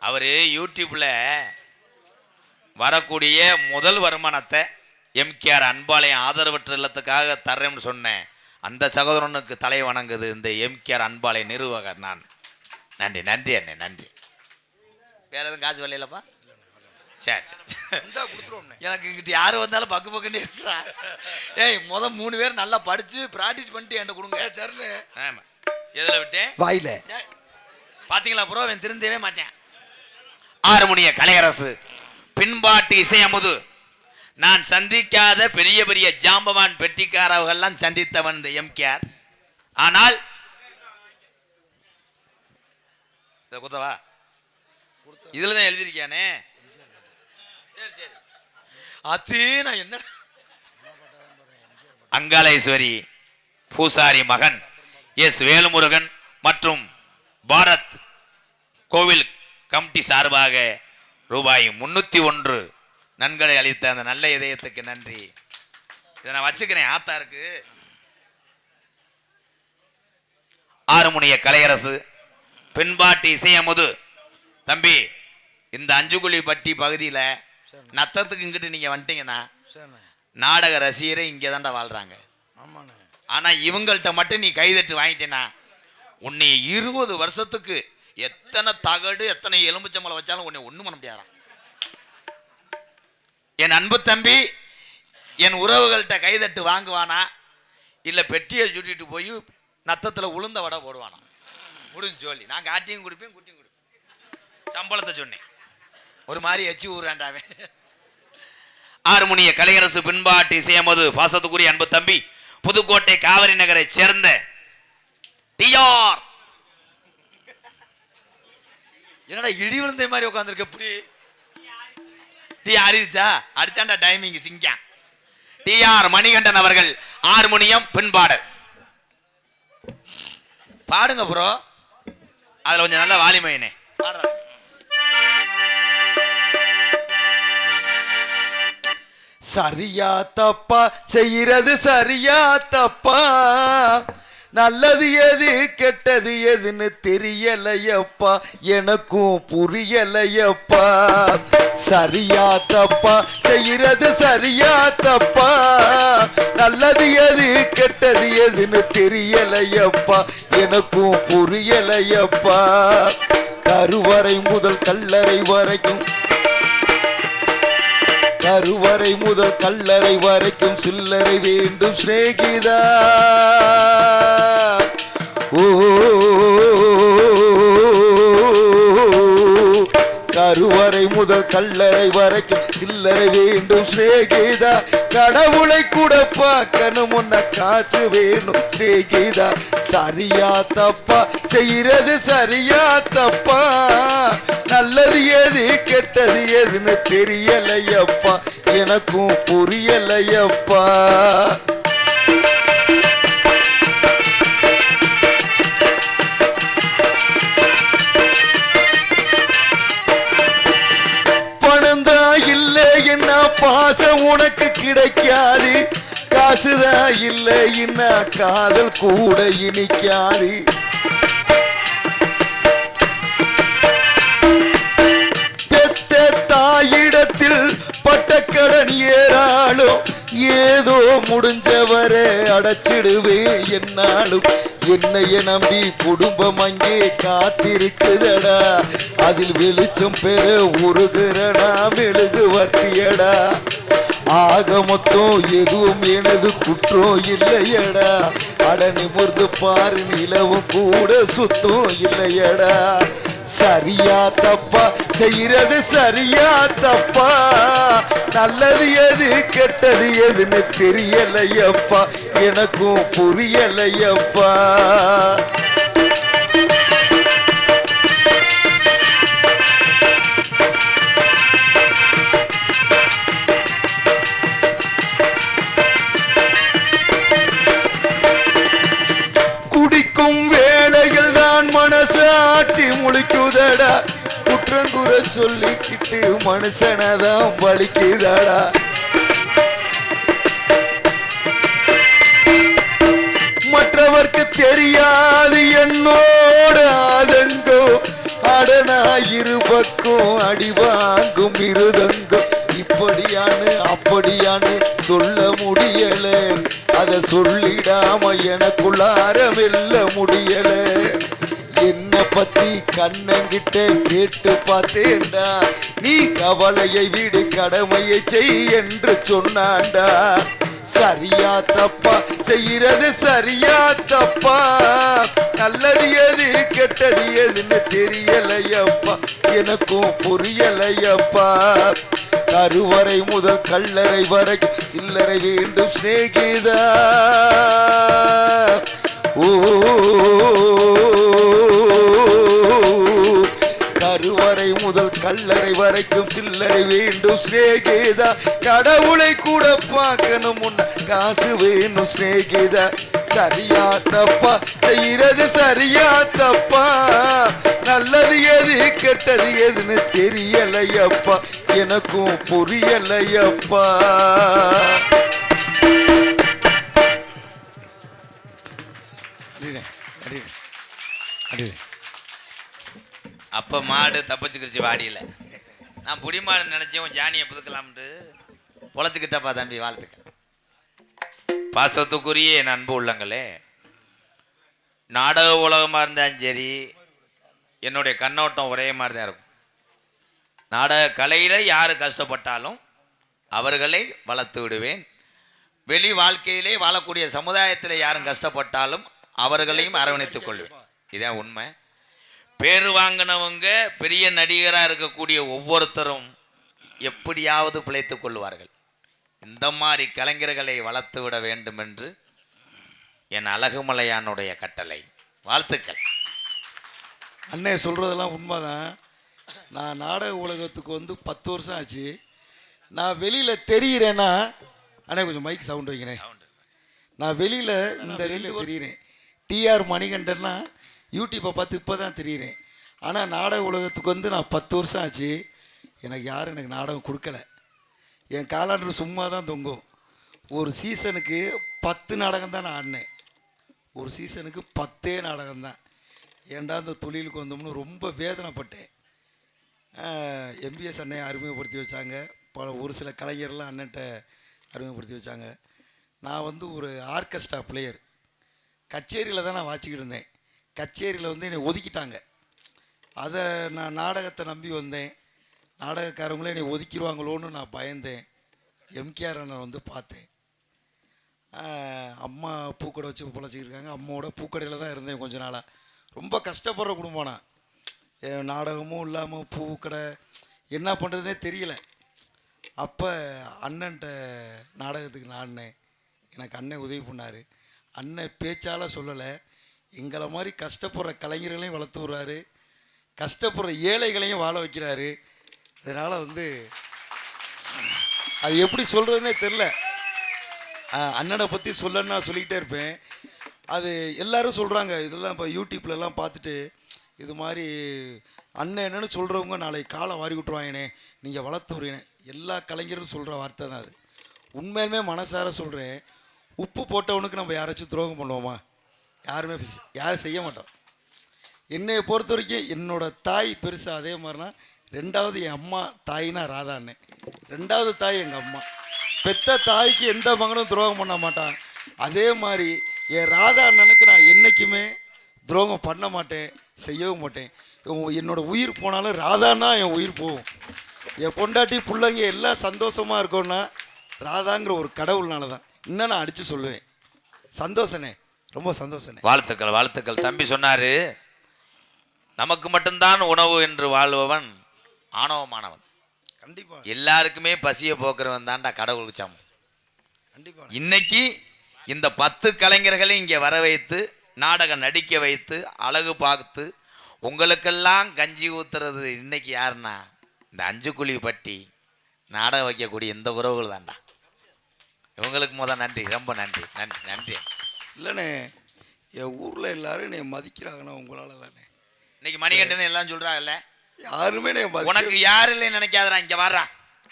அவரு யூடியூப்ல வரக்கூடிய முதல் வருமானத்தை எம்கேஆர் அன்பாலயம் ஆதரவற்ற இல்லத்துக்காக தர்றேன்னு சொன்னேன். அந்த சகோதரனுக்கு தலை வணங்குது இந்த எம்கேஆர் அன்பாலய நிர்வாகர் நான். நன்றி நன்றி அண்ணே நன்றி. வேற எதுவும் காசு வரலப்பா? சரி சரி, எனக்கு இங்கிட்ட யாரு வந்தாலும் பக்கு பக்குன்னு இருக்கிறா. ஏய் 3 பேர் நல்லா படிச்சு பிராக்டிஸ் பண்ணிட்டு என்கிட்ட கொடுங்க. சரி. ஆமா, எதுல விட்டேன்? வாயில. பாத்தீங்களா ப்ரோ, அவன் திருந்தவே மாட்டேன். ஆறுமுனிய கலையரசு பின்பாட்டு இசையமுது நான் சந்திக்காத பெரிய பெரிய ஜாம்பவான் பெட்டிக்காரவர்கள்லாம் சந்தித்தவன் இந்த எம்கேஆர். ஆனால் குத்தவா இதுலதான் எழுதியிருக்கியானே. நான் என்ன அங்காளேஸ்வரி பூசாரி மகன் எஸ் வேலுமுருகன் மற்றும் பாரத் கோவில் கமிட்டி சார்பாக ரூபாய் 301 நன்கொடை அளித்த அந்த நல்ல இதயத்துக்கு நன்றி. இதை நான் வச்சுக்கிறேன் ஆத்தாருக்கு. ஆறுமுனிய கலையரசு பின்பாட்டு இசையமுது தம்பி, இந்த அஞ்சுகுழிப்பட்டி பகுதியில நத்தத்துக்கு இங்கிட்டு நீங்க வந்துட்டீங்கன்னா நாடக ரசிகரே இங்கே தான்டா வாழ்றாங்க. ஆனா இவங்கள்ட்ட மட்டும் நீ கைதட்டு வாங்கிட்டேன்னா உன்னை 20 வருஷத்துக்கு எத்தனை தகடு எத்தனை எலும்புச்சம்பளம் வச்சாலும் உன்னை ஒண்ணும் பண்ண முடியாதான். என் அன்பு தம்பி என் உறவுகள்கிட்ட கைதட்டு வாங்குவானா இல்ல பெட்டியை சுட்டிட்டு போய் நத்தத்துல உளுந்த வடை போடுவானா? முடிஞ்சு சொல்லி நான் காட்டியும் கொடுப்பேன் குட்டியும் கொடுப்பேன். சம்பளத்தை சொன்னேன் ஒரு மாதிரி எச்சி ஊறாண்டாவே. ஆறுமுனிய கலையரசு பின்பாட்டு இசையமது பாசத்துக்குரிய அன்பு தம்பி புதுக்கோட்டை காவிரி நகரை சேர்ந்த டிஆர். என்னடா இடி விழுந்த மாதிரி உட்காந்துருக்க? எப்படி டீ அறிவிச்சா அடிச்சாண்டா டைமிங் சிங்கா. டிஆர் மணிகண்டன் அவர்கள் ஹார்மோனியம் பின்பாடு பாடுங்க ப்ரோ. அதுல கொஞ்சம் நல்ல வாலிமையனே பாடுற. சரியா தப்பா செய்யறது சரியா தப்பா, நல்லது எது கெட்டது எதுன்னு தெரியலையப்பா, எனக்கும் புரியலையப்பா. சரியா தப்பா செய்யறது சரியா தப்பா, நல்லது எது கெட்டது எதுன்னு தெரியலையப்பா, எனக்கும் புரியலையப்பா. கருவறை முதல் கல்லறை வரைக்கும், கருவறை முதல் கல்லறை வரைக்கும் சில்லறை வேண்டும் சிநேகிதா. ஓ கருவறை முதல் கல்லறை வரைக்கும் சில்லறை வேண்டும் சிநேகிதா. கடவுளை கூட பார்க்கணும் முன்ன காசு வேணும் சிநேகிதா. சரியா தப்பா செய்யறது சரியா தப்பா, நல்லது எது கெட்டது எதுன்னு தெரியலையப்பா, எனக்கும் புரியலையப்பா. பணந்தா இல்லை என்ன பாசம் உனக்கு கிடைக்காது, காசுதான் இல்லை என்ன காதல் கூட இனிக்காது. ஏதோ முடிஞ்சவரை அடைச்சிடுவேன் என்னாலும் என்னைய நம்பி குடும்பம் அங்கே காத்திருக்குதடா அதில் வெளிச்சம் பெற உருகிறடா மெழுகு வத்தியடா ஆக மொத்தம் எதுவும் எனது குற்றம் இல்லையடா அட நிமிர்ந்து பாரு நிலவும் கூட சுத்தம் இல்லையடா சரியா தப்பா செய்யறது சரியா தப்பா நல்லது எது கெட்டது எதுன்னு தெரியலையப்பா எனக்கும் புரியலையப்பா குடிக்கும் வேளையில் தான் மனசாட்சி முழிக்குதடா குற்றங்குற சொல்லிக்கிட்டு மனுஷனதான் பலிக்குதடா மற்றவர்க்கு தெரியாது என்னோட ஆதங்கோ அடனா இரு பக்கம் அடி வாங்கும் இருதங்கம் இப்படியான்னு அப்படியான்னு சொல்ல முடியல அத சொல்லிடாம எனக்குள்ளார வெல்ல முடியல என்ன பத்தி கண்ணங்கிட்ட கேட்டு பார்த்தேன்டா நீ கவலையை விடு கடமையை செய் என்று சொன்னான்டா சரியா தப்பா செய்யறது சரியா தப்பா நல்லது எது கெட்டது எதுன்னு தெரியலையப்பா எனக்கும் புரியலையப்பா கருவறை முதல் கல்லறை வரைக்கும் சில்லறை வேண்டும் சிநேகிதா ஓ கருவறை முதல் கல்லறை வரைக்கும் சில்லறை வேண்டும் சிநேகிதா கடவுளை கூட பார்க்கணும் முன்ன காசு வேணும் சிநேகிதா சரியா தப்பா செய்யறது சரியா தப்பா நல்லது எது கெட்டது எதுன்னு தெரியலையப்பா எனக்கும் புரியலையப்பா அப்ப மாடு தப்பிச்சுக்கிடுச்சு வாடியில நான் புடி மாடு நினைச்சேன் ஜானியை புதுக்கலாம்ட்டு பொழைச்சுக்கிட்டப்பா தம்பி வாழ்த்துக்க பாசத்துக்குரிய என் அன்பு உள்ளங்களே நாடக உலகமாக இருந்தாலும் சரி என்னுடைய கண்ணோட்டம் ஒரே மாதிரி தான் இருக்கும் நாடக கலையில் யார் கஷ்டப்பட்டாலும் அவர்களை வளர்த்து விடுவேன் வெளி வாழ்க்கையிலே வாழக்கூடிய சமுதாயத்தில் யாரும் கஷ்டப்பட்டாலும் அவர்களையும் அரவணைத்துக் கொள்வேன் இதான் உண்மை பேர் வாங்கினவங்க பெரிய நடிகராக இருக்கக்கூடிய ஒவ்வொருத்தரும் எப்படியாவது பிழைத்துக் கொள்வார்கள் இந்த மாதிரி கலைஞர்களை வளர்த்து விட வேண்டும் என்று என் அழகுமலையானுடைய கட்டளை வாழ்த்துக்கள் அண்ணே சொல்கிறதெல்லாம் உண்மைதான் நான் நாடக உலகத்துக்கு வந்து 10 வருஷம் ஆச்சு நான் வெளியில் தெரிகிறேன்னா அண்ணே கொஞ்சம் மைக் சவுண்ட் வைக்கிறேன் நான் வெளியில் இந்த வெளியில் தெரிகிறேன் டிஆர் மணிகண்டன்னா யூடியூப்பை பார்த்து இப்போ தான் தெரிகிறேன் ஆனால் நாடக உலகத்துக்கு வந்து நான் 10 வருஷம் ஆச்சு எனக்கு யாரும் எனக்கு நாடகம் கொடுக்கல என் காலாண்டர் சும்மா தான் தொங்கும் ஒரு சீசனுக்கு 10 நாடகம் தான் நான் ஆடினேன் ஒரு சீசனுக்கு 10 நாடகம் தான் ஏன்டா இந்த தொழிலுக்கு வந்தோம்னு ரொம்ப வேதனைப்பட்டேன் எம்பிஎஸ் அண்ணையை அறிமுகப்படுத்தி வச்சாங்க ஒரு சில கலைஞர்லாம் அண்ணன்ட்ட அறிமுகப்படுத்தி வச்சாங்க நான் வந்து ஒரு ஆர்கெஸ்ட்ரா பிளேயர் கச்சேரியில் தான் நான் வாச்சிக்கிட்டு இருந்தேன் கச்சேரியில் வந்து என்னை ஒதுக்கிட்டாங்க அதை நான் நாடகத்தை நம்பி வந்தேன் நாடகக்காரங்களே என்னை ஒதுக்கிடுவாங்களோன்னு நான் பயந்தேன் எம்கேஆர் அண்ணன் வந்து பார்த்தேன் அம்மா பூக்கடை வச்சு பொழைச்சிக்கிருக்காங்க அம்மாவோட பூக்கடையில் தான் இருந்தேன் கொஞ்ச நாளாக ரொம்ப கஷ்டப்படுற குடும்பம் நான் நாடகமும் இல்லாமல் பூக்கடை என்ன பண்ணுறதுனே தெரியல அப்போ அண்ணன்ட்ட நாடகத்துக்கு நாடினேன் எனக்கு அண்ணன் உதவி பண்ணார் அண்ணன் பேச்சால் சொல்லலை எங்களை மாதிரி கஷ்டப்படுற கலைஞர்களையும் வளர்த்து விட்றாரு கஷ்டப்படுற ஏழைகளையும் வாழ வைக்கிறாரு அதனால் வந்து அது எப்படி சொல்கிறதுனே தெரில அண்ணனை பற்றி சொல்லணும்னா சொல்லிக்கிட்டே இருப்பேன் அது எல்லோரும் சொல்கிறாங்க இதெல்லாம் இப்போ யூடியூப்லலாம் பார்த்துட்டு இது மாதிரி அண்ணன் என்னன்னு சொல்கிறவங்க நாளைக்கு காலை வாரி விட்டுருவாங்கண்ணே நீங்கள் வளர்த்து விடுறீங்க எல்லா கலைஞரும் சொல்கிற வார்த்தை தான் அது உண்மையுமே மனசார சொல்கிறேன் உப்பு போட்டவனுக்கு நம்ம யாராச்சும் துரோகம் பண்ணுவோமா யாருமே யாரும் செய்ய மாட்டோம் என்னை பொறுத்த வரைக்கும் என்னோடய தாய் பெருசாக அதே மாதிரினா ரெண்டாவது என் அம்மா தாயினா ராதா அண்ணன் ரெண்டாவது தாய் எங்கள் அம்மா பெத்த தாய்க்கு எந்த மகனும் துரோகம் பண்ண மாட்டான். அதே மாதிரி என் ராதா அண்ணனுக்கு நான் என்றைக்குமே துரோகம் பண்ண மாட்டேன், செய்யவும் மாட்டேன். என்னோட உயிர் போனாலும் ராதான்னா என் உயிர் போகும். என் பொண்டாட்டி பிள்ளைங்க எல்லாம் சந்தோஷமாக இருக்கோன்னா ராதாங்கிற ஒரு கடவுள்னால தான். இன்னும் நான் அடித்து சொல்லுவேன். சந்தோஷனே, ரொம்ப சந்தோஷனே. வாழ்த்துக்கள் வாழ்த்துக்கள். தம்பி சொன்னாரு, நமக்கு மட்டும்தான் உணவு என்று வாழ்பவன் ஆணவமானவன். கண்டிப்பா எல்லாருக்குமே பசியை போக்குறவன் தான்டா கடவுளுக்கு சமம். கண்டிப்பா. இன்னைக்கு இந்த 10 கலைஞர்களை இங்கே வர வைத்து நாடகம் நடிக்க வைத்து அழகு பார்த்து உங்களுக்கெல்லாம் கஞ்சி ஊத்துறது இன்னைக்கு யாருன்னா இந்த 5 குழி பட்டி நாடகம் வைக்கக்கூடிய இந்த உறவுகள் தான்டா. இவங்களுக்கு நன்றி, ரொம்ப நன்றி நன்றி நன்றி. இல்லைண்ணே, என் ஊரில் எல்லாரும் என்னை மதிக்கிறாங்கண்ணா உங்களால தானே. இன்னைக்கு மணிகண்டன் எல்லாம் சொல்றாங்கல்ல, யாருமே உனக்கு யாரு இல்லைன்னு நினைக்காதடா. இங்க வாரா,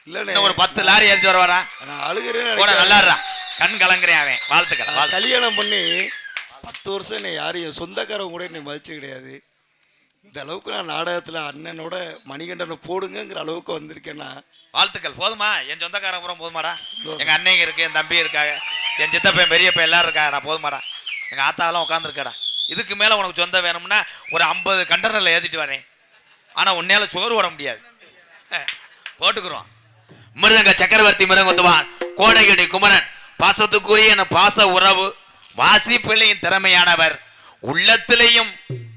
இல்லைண்ணே, ஒரு 10 லாரி ஏறிச்சு வரா. நான் அழுகிறேன்னு நல்லாடுறா, கண் கலங்குறேன் அவன். வாழ்த்துக்கள். கல்யாணம் பண்ணி 10 வருஷம் என்னை யாரும் என் சொந்தக்காரங்க கூட என்னை மதிச்சு கிடையாது. இந்த அளவுக்கு நான் நாடகத்தில் அண்ணனோட மணிகண்டனை போடுங்கிற அளவுக்கு வந்திருக்கேன்னா வாழ்த்துக்கள். போதுமா? என் சொந்தக்காரன் பூரா போதுமாடா? எங்க அண்ணங்க இருக்கு, என் தம்பி இருக்காங்க, என் சித்தப்பன் பெரியப்பன் எல்லாரும் இருக்காடா. போதுமாடா? எங்க ஆத்தாவெல்லாம் உட்காந்துருக்காடா. இதுக்கு மேல உனக்கு சொந்தம் வேணும்னா ஒரு 50 கண்டனர்ல ஏத்திட்டு வரேன். ஆனா உன்னால சோறு ஓட முடியாது. போட்டுக்கிறோம். மிருதங்க சக்கரவர்த்தி மிருதங்குத்துவான் கோடையடி குமரன் பாசத்துக்குரிய பாச உறவு வாசி பிள்ளையின் திறமையானவர். உள்ளத்திலையும்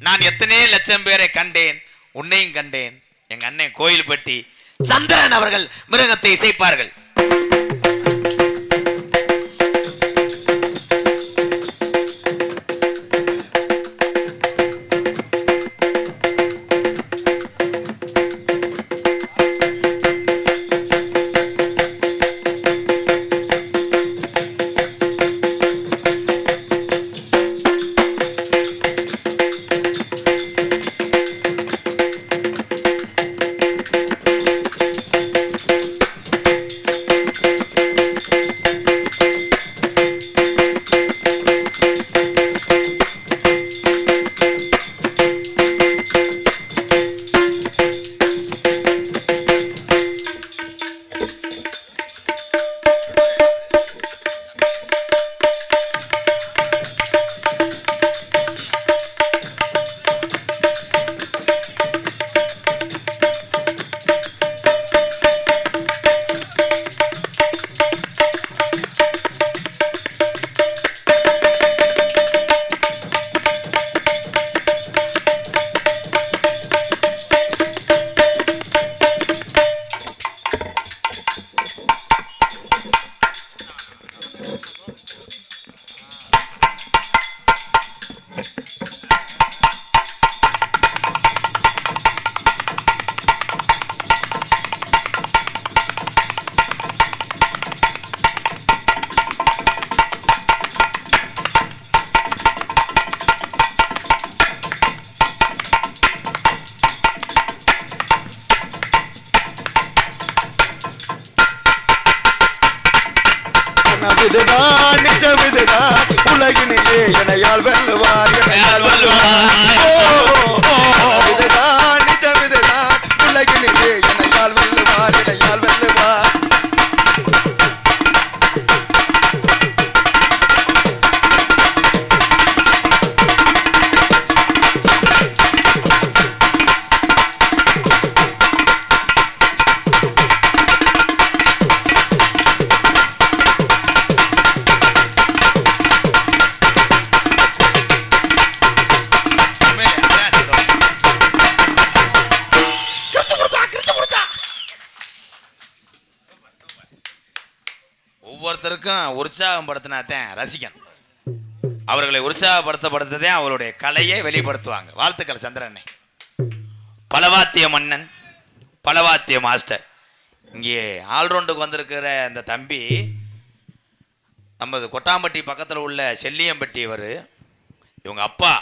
நான் எத்தனை லட்சம் பேரை கண்டேன், உன்னையும் கண்டேன். எங்க அண்ணன் கோயில்பட்டி சந்திரன் அவர்கள் மிருகத்தை இசைப்பார்கள். இதுதான் நிஜம், இதுதான் உலகினிலே எனையால் வெல்லுவார், எனையால் வெல்லுவார். இதுதான் நிஜம், இதுதான் உலகினிலே எனையால் வெல்லுவார், எனையால் வெல்லுவார். ஒவ்வொருத்தருக்கும் உற்சாகம் படுத்தினாத்தான் ரசிகன். அவர்களை உற்சாகப்படுத்தப்படுத்ததே அவருடைய கலையை வெளிப்படுத்துவாங்க. வாழ்த்துக்கள் சந்திரனே. பலவாத்திய மன்னன், பலவாத்திய மாஸ்டர். இங்கே ஆல்ரவுண்டுக்கு வந்திருக்கிற இந்த தம்பி நமது கொட்டாம்பட்டி பக்கத்தில் உள்ள செல்லியம்பட்டி. இவங்க அப்பா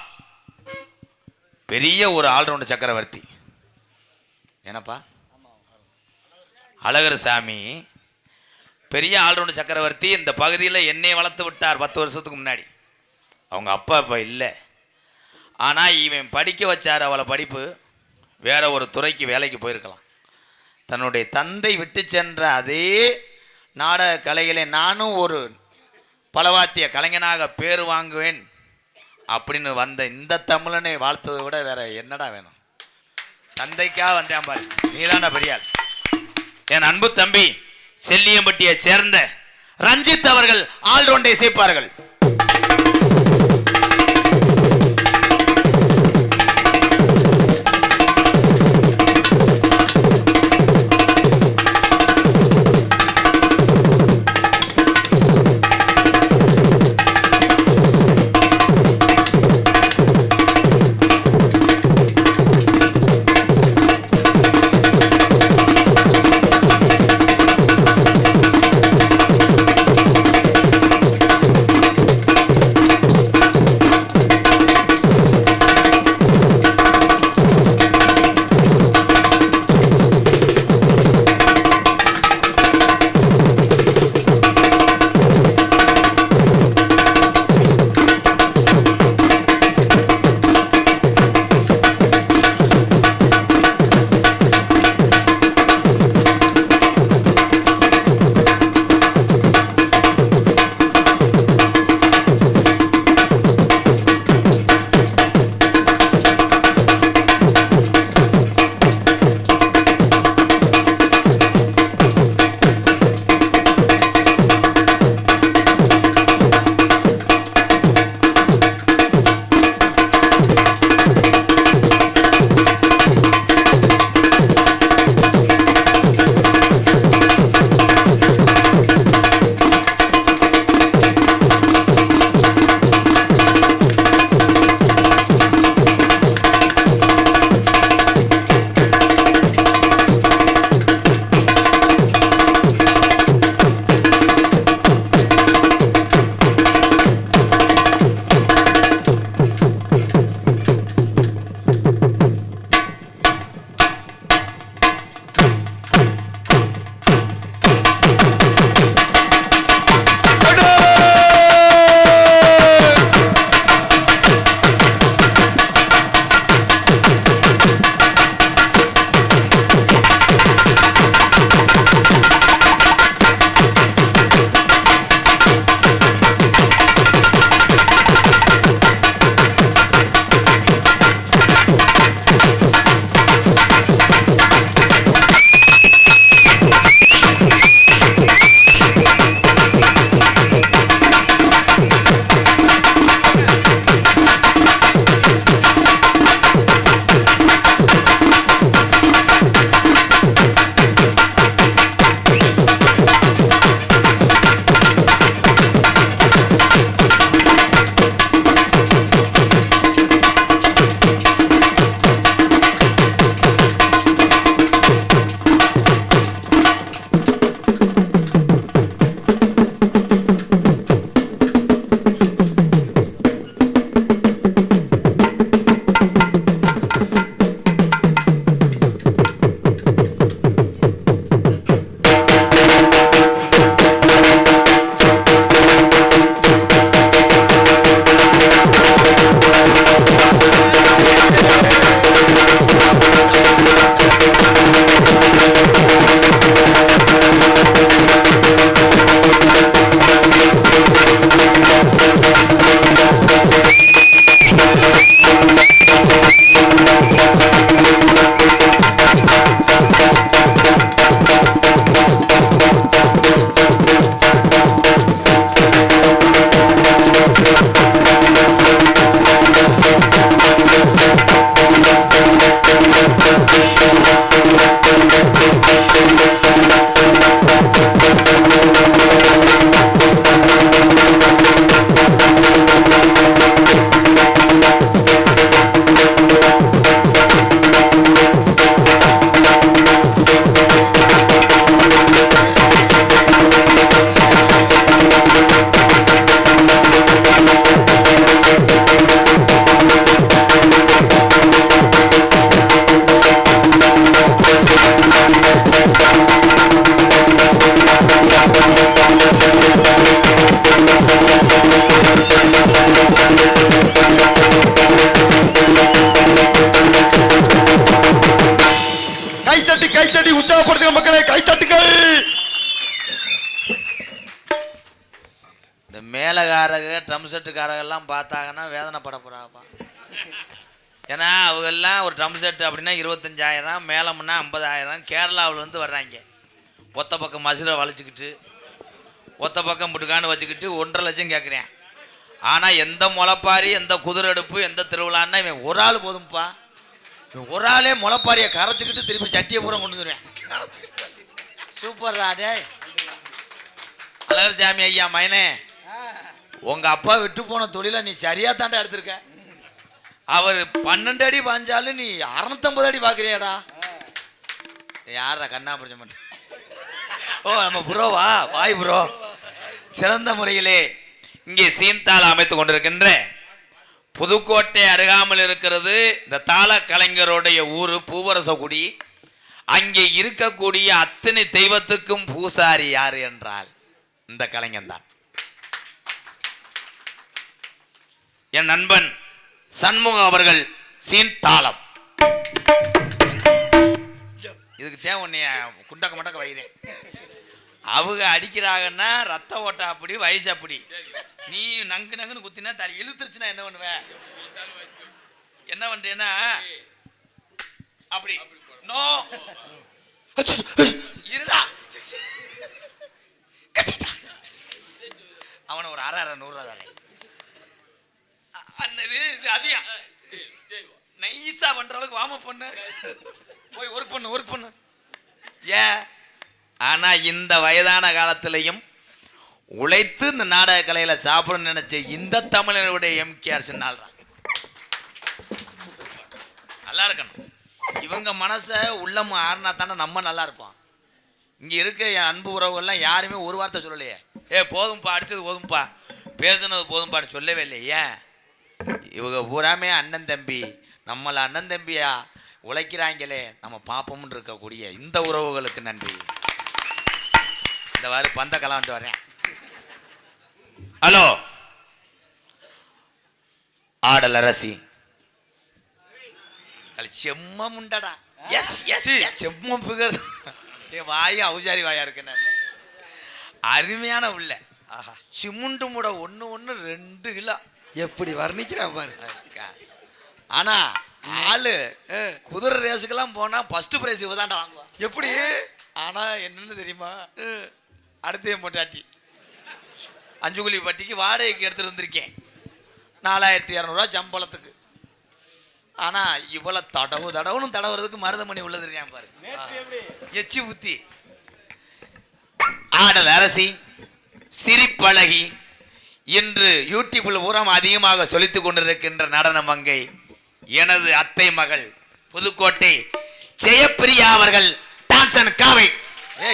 பெரிய ஒரு ஆல்ரவுண்டு சக்கரவர்த்தி. என்னப்பா அழகர் சாமி பெரிய ஆல்ரவுண்டு சக்கரவர்த்தி. இந்த பகுதியில் என்னை வளர்த்து விட்டார் 10 வருஷத்துக்கு முன்னாடி. அவங்க அப்பா இப்போ இல்லை. ஆனால் இவன் படிக்க வச்சார். அவளை படிப்பு வேற ஒரு துறைக்கு வேலைக்கு போயிருக்கலாம். தன்னுடைய தந்தை விட்டு சென்ற அதே நாடக கலையிலே நானும் ஒரு பலவாத்திய கலைஞனாக பேர் வாங்குவேன் அப்படின்னு வந்த இந்த தமிழனை வாழ்த்ததை விட வேற என்னடா வேணும்? தந்தைக்காக வந்தேன் பாரு, நீதான பெரியாள். என் அன்பு தம்பி செல்லியம்பட்டியை சேர்ந்த ரஞ்சித் அவர்கள் ஆல்ரவுண்டை இசைப்பார்கள். ட்ரம் செட்டுக்காரங்கெல்லாம் பார்த்தாங்கன்னா வேதனைப்பட போகிறாப்பா. ஏன்னா அவங்கெல்லாம் ஒரு ட்ரம் செட்டு அப்படின்னா 25,000, மேலம்னா 50,000. கேரளாவிலேருந்து வர்றாங்க. ஒத்த பக்கம் மசுரை வளைச்சிக்கிட்டு ஒத்த பக்கம் முட்டுக்கான்னு வச்சுக்கிட்டு 1.5 லட்சம் கேட்குறேன். ஆனால் எந்த முளைப்பாரி, எந்த குதிரை எடுப்பு, எந்த திருவிழான்னா இவன் ஒரு ஆள் போதும்ப்பா. இவன் ஒரு ஆளே முளைப்பாரியை கரைச்சிக்கிட்டு திருப்பி சட்டியை பூரா கொண்டு வந்துடுவேன். சூப்பர் ராடே. அழகர் சாமி ஐயா மயனே, உங்க அப்பா விட்டு போன தொழிலை நீ சரியா தாண்டா எடுத்திருக்க. அவர் 12 அடி பாஞ்சாலும் நீ 650 அடி பாக்குறியாடா. யாரா கண்ணா பிடிச்ச மாட்டேன். ஓ நம்ம ப்ரோவா? வாய் ப்ரோ. சிறந்த முறையிலே இங்கே சீன்தாளம் அமைத்து கொண்டிருக்கின்ற புதுக்கோட்டை அருகாமல் இருக்கிறது இந்த தாள கலைஞருடைய ஊரு பூவரசகுடி. அங்கே இருக்கக்கூடிய அத்தனை தெய்வத்துக்கும் பூசாரி யாரு என்றால் இந்த கலைஞன் தான். என் நண்பன் சண்முகம் அவர்கள் சீன்தாளம். இதுக்கு தேவை உன்னைய குண்டக்க மட்டக்க வைக்கிறேன். அவங்க அடிக்கிறாங்கன்னா ரத்த ஓட்ட அப்படி, வயசு அப்படி. நீ நங்கு நங்குன்னு குத்தினா தலை இழுத்துருச்சுன்னா என்ன பண்ணுவேன்? என்ன பண்றேன்னா அப்படி நோ இருடா. அவனை ஒரு 100 தானே இது அதிகம் நைஸா பண்ற அளவுக்கு வாம பண்ணு, போய் ஒர்க் பண்ணு. ஏன்? ஆனா இந்த வயதான காலத்திலையும் உழைத்து இந்த நாடக கலையில சாப்பிடணும்னு நினைச்ச இந்த தமிழனுடைய எம்கேஆர் சின்னால் தான் நல்லா இருக்கணும். இவங்க மனசை உள்ளம் ஆறுனா தானே நம்ம நல்லா இருப்போம். இங்க இருக்க என் அன்பு உறவுகள்லாம் யாருமே ஒரு வார்த்தை சொல்லலையே. போதும்பா, அடிச்சது போதும்பா, பேசுனது போதும்பான்னு சொல்லவே இல்லை. ஏன்? இவங்க பூராமே அண்ணன் தம்பி, நம்மளை அண்ணன் தம்பியா உழைக்கிறாங்களே, நம்ம பாப்போம்னு இருக்கக்கூடிய இந்த உறவுகளுக்கு நன்றி. இந்த மாதிரி பந்த கலான்ட்டு வரேன். ஹலோ ஆடல் அரசி செம்ம முண்டடா. எஸ் எஸ் செம்ம பிகர். வாயும் அவுசாரி வாயா இருக்கு. நான் அருமையான உள்ள சிமுண்டு முட 1 2 கிலோ எப்படி வர்ணிக்கிறான் பாரு. ஆனா ஆளு குதிரை ரேஸுக்கெல்லாம் போனா ஃபர்ஸ்ட் பிரைஸ் இவதான்டா வாங்குவான். எப்படி? ஆனா என்னன்னு தெரியுமா? அடுத்த பொட்டாட்டி 5 குழி பட்டிக்கு வாடகைக்கு எடுத்துட்டு வந்திருக்கேன். 4200 சம்பளத்துக்கு. ஆனா இவ்வளவு தடவுறதுக்கு மருதமணி உள்ளது பாரு. எச்சி புத்தி. ஆடல் அரசி சிரிப்பழகி இன்று யூடியூபில் பூரம் அதிகமாக சொல்லித்துக் கொண்டிருக்கின்ற நடன மங்கை எனது அத்தை மகள் புதுக்கோட்டை ஜெயப்பிரியா அவர்கள் டான்சன் காவை.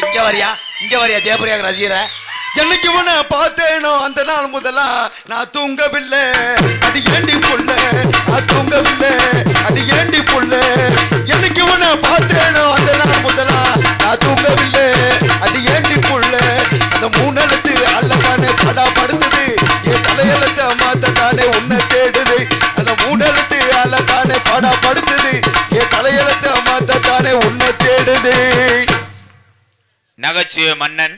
இங்க வரியா ஜெயப்பிரியா ரசிகர. என்னைக்கு உன்னை பார்த்தேனோ அந்த நாள் முதலா நான் தூங்கவில்லை, அடி ஏண்டி புள்ள, நான் தூங்கவில்லை, அடி ஏண்டி புள்ள. என்னைக்கு உன்னை பார்த்தேனோ அந்த நாள் முதலா நான் தூங்கவில்லை, அடி ஏண்டி புள்ள. அந்த 3 எழுத்து அல்லதானே படாப்படுத்துது, என் தலையெழுத்த மாத்தத்தானே உன்னை தேடுது. அந்த 3 எழுத்து அல்லதானே படாப்படுத்துது, என் தலையெழுத்த மாத்தத்தானே உன்னை தேடுது. நகைச்சுவை மன்னன்,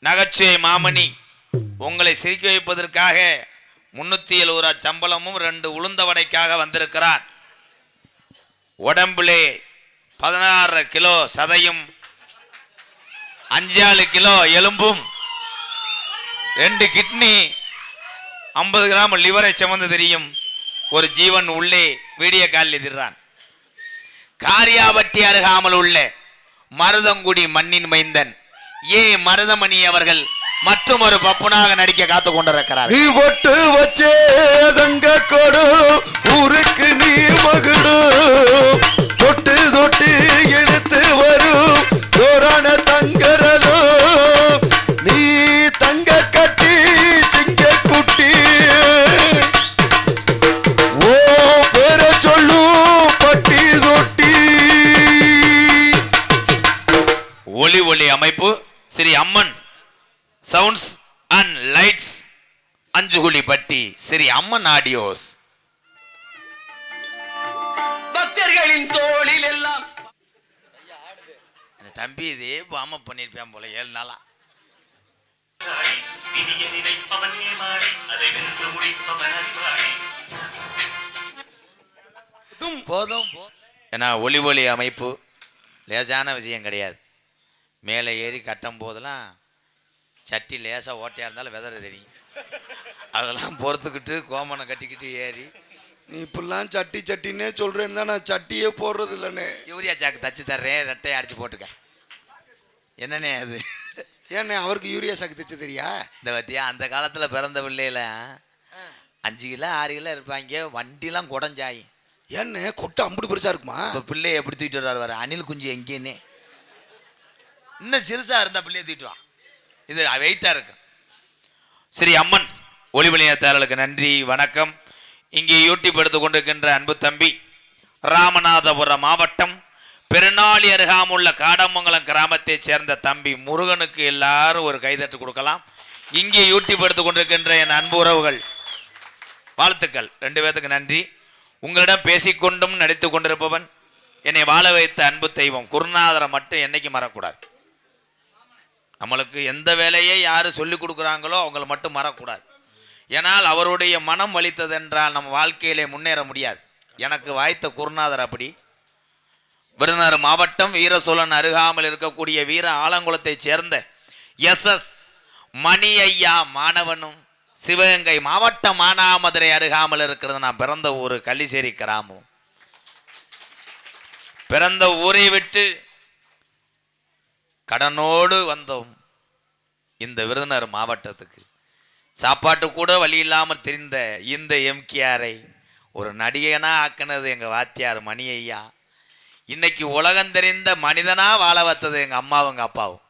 நகைச்சுவை மாமணி உங்களை சிரிக்க வைப்பதற்காக 370 சம்பளமும் 2 உளுந்த வடைக்காக வந்திருக்கிறார். உடம்பிலே 16 கிலோ சதையும் 5 கிலோ எலும்பும் 2 கிட்னி 50 கிராம் லிவரை சுமந்து தெரியும் ஒரு ஜீவன் உள்ளே வீடியோ காலில் எதிர்றான். காரியாபட்டி அருகாமல் உள்ள மருதங்குடி மண்ணின் மைந்தன் மருதமணி அவர்கள் மற்றும் ஒரு பப்புனாக நடிக்க காத்து கொண்டிருக்கிறார். நீ ஒட்டு வச்சே தங்க கொடு ஊருக்கு நீ மகுடு, தொட்டு தொட்டு எடுத்து வரும் தோரான தங்கரதோ, நீ தங்க கட்டி சிங்க குட்டி, ஓ பேர சொல்லு பட்டி தொட்டி. ஒளி அமைப்பு ஸ்ரீ அம்மன் சவுண்ட்ஸ் அண்ட் லைட்ஸ், 5 குழி பட்டி ஸ்ரீ அம்மன் ஆடியோஸ். பக்தர்களின் தோளில் எல்லாம் தம்பி இதே வாம பண்ணிருப்பேன் போல 7 நாளா. விதியை நினைப்பவன் ஏமாறி அதை வென்று முடிப்பவன் அறிவாளி. போதும் ஏன்னா ஒளி அமைப்பு லேசான விஷயம் கிடையாது. மேலே ஏறி கட்டும் போதெல்லாம் சட்டி லேசாக ஓட்டையாக இருந்தாலும் வெதற தெரியும். அதெல்லாம் பொறுத்துக்கிட்டு கோமனை கட்டிக்கிட்டு ஏறி நீ இப்படிலாம் சட்டின்னே சொல்றேன்னு தான் நான் சட்டியே போடுறது இல்லைண்ணே. யூரியா சாக்கு தச்சு தர்றேன், ரெட்டையை அடிச்சு போட்டுக்க. என்னண்ணே அது? ஏண்ணே அவருக்கு யூரியா சாக்கு தைச்சு தெரியா? இந்த பத்தியா அந்த காலத்தில் பிறந்த பிள்ளையில 5 கிலோ 6 கிலோ இருப்பாங்க, வண்டிலாம் குடஞ்சாயும். ஏண்ணே கொட்டை அம்புடு பெருசா இருக்குமா? இப்போ பிள்ளையை எப்படி தூக்கிட்டு வர்றாரு? அணில் குஞ்சு எங்கேன்னே இன்னும் சிறுசாக இருந்தால் பிள்ளையை தூக்கிட்டு வா, இது வெயிட்டாக இருக்கு. ஸ்ரீ அம்மன் ஒளிவலியத்தாளர்களுக்கு நன்றி, வணக்கம். இங்கே யூடியூப் எடுத்துக்கொண்டிருக்கின்ற அன்பு தம்பி ராமநாதபுரம் மாவட்டம் பெருநாளி அருகாமுள்ள காடமங்கலம் கிராமத்தைச் சேர்ந்த தம்பி முருகனுக்கு எல்லாரும் ஒரு கைதட்டு கொடுக்கலாம். இங்கே யூடியூப் எடுத்துக்கொண்டிருக்கின்ற என் அன்பு உறவுகள் வாழ்த்துக்கள், 2 பேர்த்துக்கு நன்றி. உங்களிடம் பேசிக்கொண்டும் நடித்து கொண்டிருப்பவன் என்னை வாழ வைத்த அன்பு தெய்வம் குருநாதரை மட்டும் என்னைக்கு மறக்கூடாது. நம்மளுக்கு எந்த வேலையை யார் சொல்லிக் கொடுக்குறாங்களோ அவங்கள மட்டும் மறக்கூடாது. ஏனால் அவருடைய மனம் வலித்தது என்றால் நம்ம வாழ்க்கையிலே முன்னேற முடியாது. எனக்கு வாய்த்த குருநாதர் அப்படி. விருதுநகர் மாவட்டம் வீரசோழன் அருகாமல் இருக்கக்கூடிய வீர ஆலங்குளத்தைச் சேர்ந்த SS மணி ஐயா மாணவனும் சிவகங்கை மாவட்டம் மானாமதுரை அருகாமல் இருக்கிறது நான் பிறந்த ஊர் கள்ளிசேரி கிராமம். பிறந்த ஊரை விட்டு கடனோடு வந்தோம் இந்த விருதுநகர் மாவட்டத்துக்கு. சாப்பாட்டு கூட வழி இல்லாமல் தெரிந்த இந்த எம்கேஆரை ஒரு நடிகனா ஆக்கினது எங்கள் வாத்தியார் மணி ஐயா. இன்னைக்கு உலகம் தெரிந்த மனிதனா வாழ வைத்தது எங்கள் அம்மாவும் எங்கள் அப்பாவும்.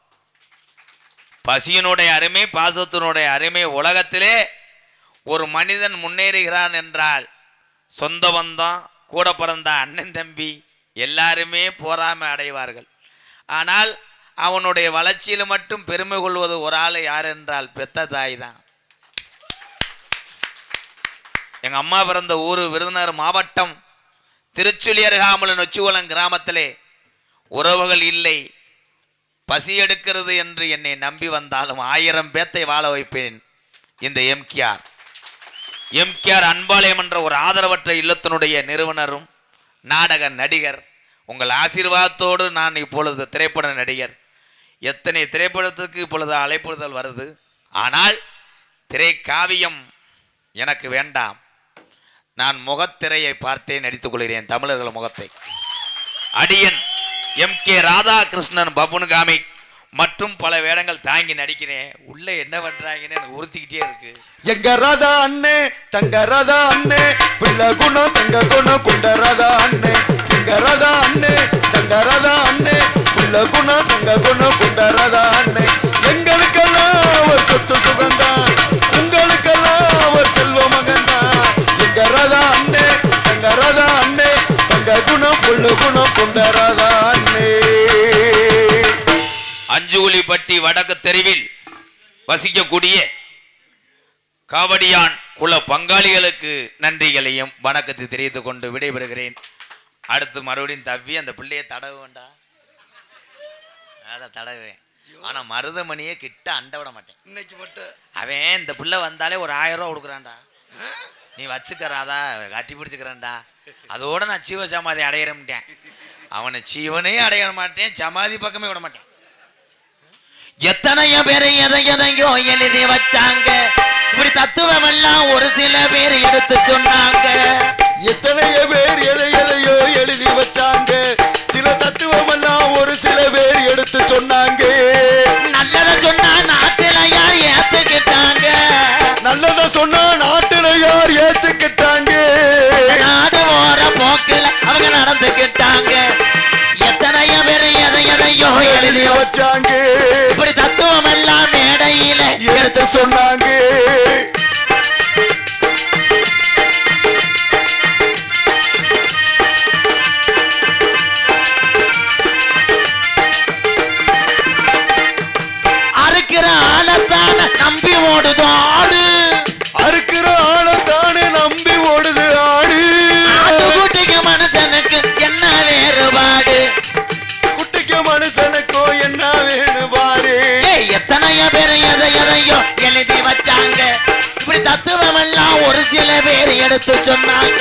பசியினுடைய அருமை பாசத்தினுடைய அருமை உலகத்திலே ஒரு மனிதன் முன்னேறுகிறான் என்றால் சொந்த பந்தம் கூட பிறந்த அண்ணன் தம்பி எல்லாருமே போராமை அடைவார்கள். ஆனால் அவனுடைய வளர்ச்சியில் மட்டும் பெருமை கொள்வது ஒரு ஆள் யார் என்றால் பெத்த தாய் தான். எங்க அம்மா பிறந்த ஊர் விருதுநகர் மாவட்டம் திருச்சுழி அருகாமல் நொச்சிகுளம் கிராமத்திலே உறவுகள் இல்லை, பசி எடுக்கிறது என்று என்னை நம்பி வந்தாலும் 1000 பேத்தை வாழ வைப்பேன். இந்த எம்கேஆர் அன்பாலயம் என்ற ஒரு ஆதரவற்ற இல்லத்தினுடைய நிறுவனரும் நாடக நடிகர். உங்கள் ஆசீர்வாதத்தோடு நான் இப்பொழுது திரைப்பட நடிகர். எத்தனை திரைப்படத்துக்கு இப்பொழுது அழைப்புதல் வருது. ஆனால் திரைக்காவியம் எனக்கு வேண்டாம். நான் முகத்திரையை பார்த்தே நடித்துக் கொள்கிறேன், தமிழர்கள் முகத்தை. அடியன் MK ராதாகிருஷ்ணன் பபுன்காமி மற்றும் பல வேடங்கள் தாங்கி நடிக்கிறேன். உள்ள என்ன பண்றாங்கன்னு எனக்கு உறுத்திக்கிட்டே இருக்கு. எங்க ராதா அண்ணே தங்க ராதா அண்ணே பிள்ளை குணம் தங்க குணம் குண்ட ராதா அண்ணே. எங்க ராதா அண்ணே தங்க ராதா அண்ணே பிள்ளை குணம் தங்க குணம் குண்ட ராதா அண்ணே. எங்களுக்கெல்லாம் ஒரு சொத்து சுகந்தான், உங்களுக்கெல்லாம் ஒரு செல்வ மகன்தான். எங்க ராதா அண்ணே தங்க ராதா அண்ணே தங்க குணம் புள்ளு குணம் குண்ட ராதா அண்ணே. அஞ்சுகுழிப்பட்டி வடக்கு தெருவில் வசிக்கக்கூடிய காவடியான் குல பங்காளிகளுக்கு நன்றிகளையும் வணக்கத்தை தெரிவித்துக் கொண்டு விடைபெறுகிறேன். அடுத்து மறுபடியும் தவ்வி அந்த பிள்ளையை தடவு வேண்டாம், அதை தடவேன். ஆனா மருதமணியே கிட்ட அண்ட விட மாட்டேன். இன்னைக்கு மட்டும் அவன் இந்த பிள்ளை வந்தாலே ஒரு 1000 ரூபா கொடுக்குறான்டா, நீ வச்சுக்கறாதா கட்டி பிடிச்சுக்கிறேன்டா. அதோட நான் சீவ சமாதி அடையிறேன்ட்டேன். அவனை சீவனையும் அடைய மாட்டேன், சமாதி பக்கமே விட மாட்டேன். எத்தனையோ பேர் எதையோ எழுதி வச்சாங்க, இப்படி தத்துவம் எல்லாம் ஒரு சில பேர் எடுத்து சொன்னாங்க. எத்தனையோ பேர் எதையோ எழுதி வச்சாங்க, சில தத்துவம் எல்லாம் ஒரு சில பேர் எடுத்து சொன்னாங்க. நல்லத சொன்னா நாட்டுல யார் ஏத்துக்கிட்டாங்க, நல்லத சொன்னா நாட்டுல யார் ஏத்துக்கிட்டாங்க. நாடு போற போக்குல அவங்க நடந்துக்கிட்டாங்க. எத்தனையோ பேர் எதையோ எழுதி வச்சாங்க, இப்படி தத்துவம் எல்லாம் மேடையில எடுத்து சொன்னாங்க. அறுக்கிற ஆளத்தான நம்பி ஓடுது ஆடு, அறுக்கிற ஆளத்தானே நம்பி ஓடுது ஆடு. குட்டிக்கு மனுஷனுக்கு என்ன வேறுபாடு, குட்டிக்கு மனுஷனுக்கோ என்ன வேணுபாடு. எத்தனையோ பேர் எதையோ எழுதி எழுதி வச்சாங்க இப்படி தத்துவம் எல்லாம் ஒரு சில பேர் எடுத்து சொன்னாங்க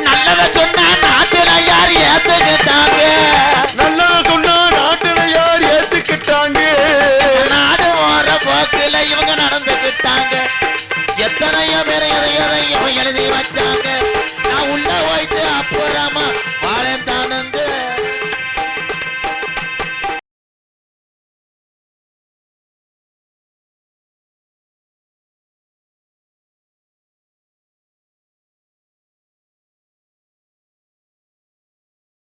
நல்லத சொன்னா நாட்டுல யார் ஏத்துக்கிட்டாங்க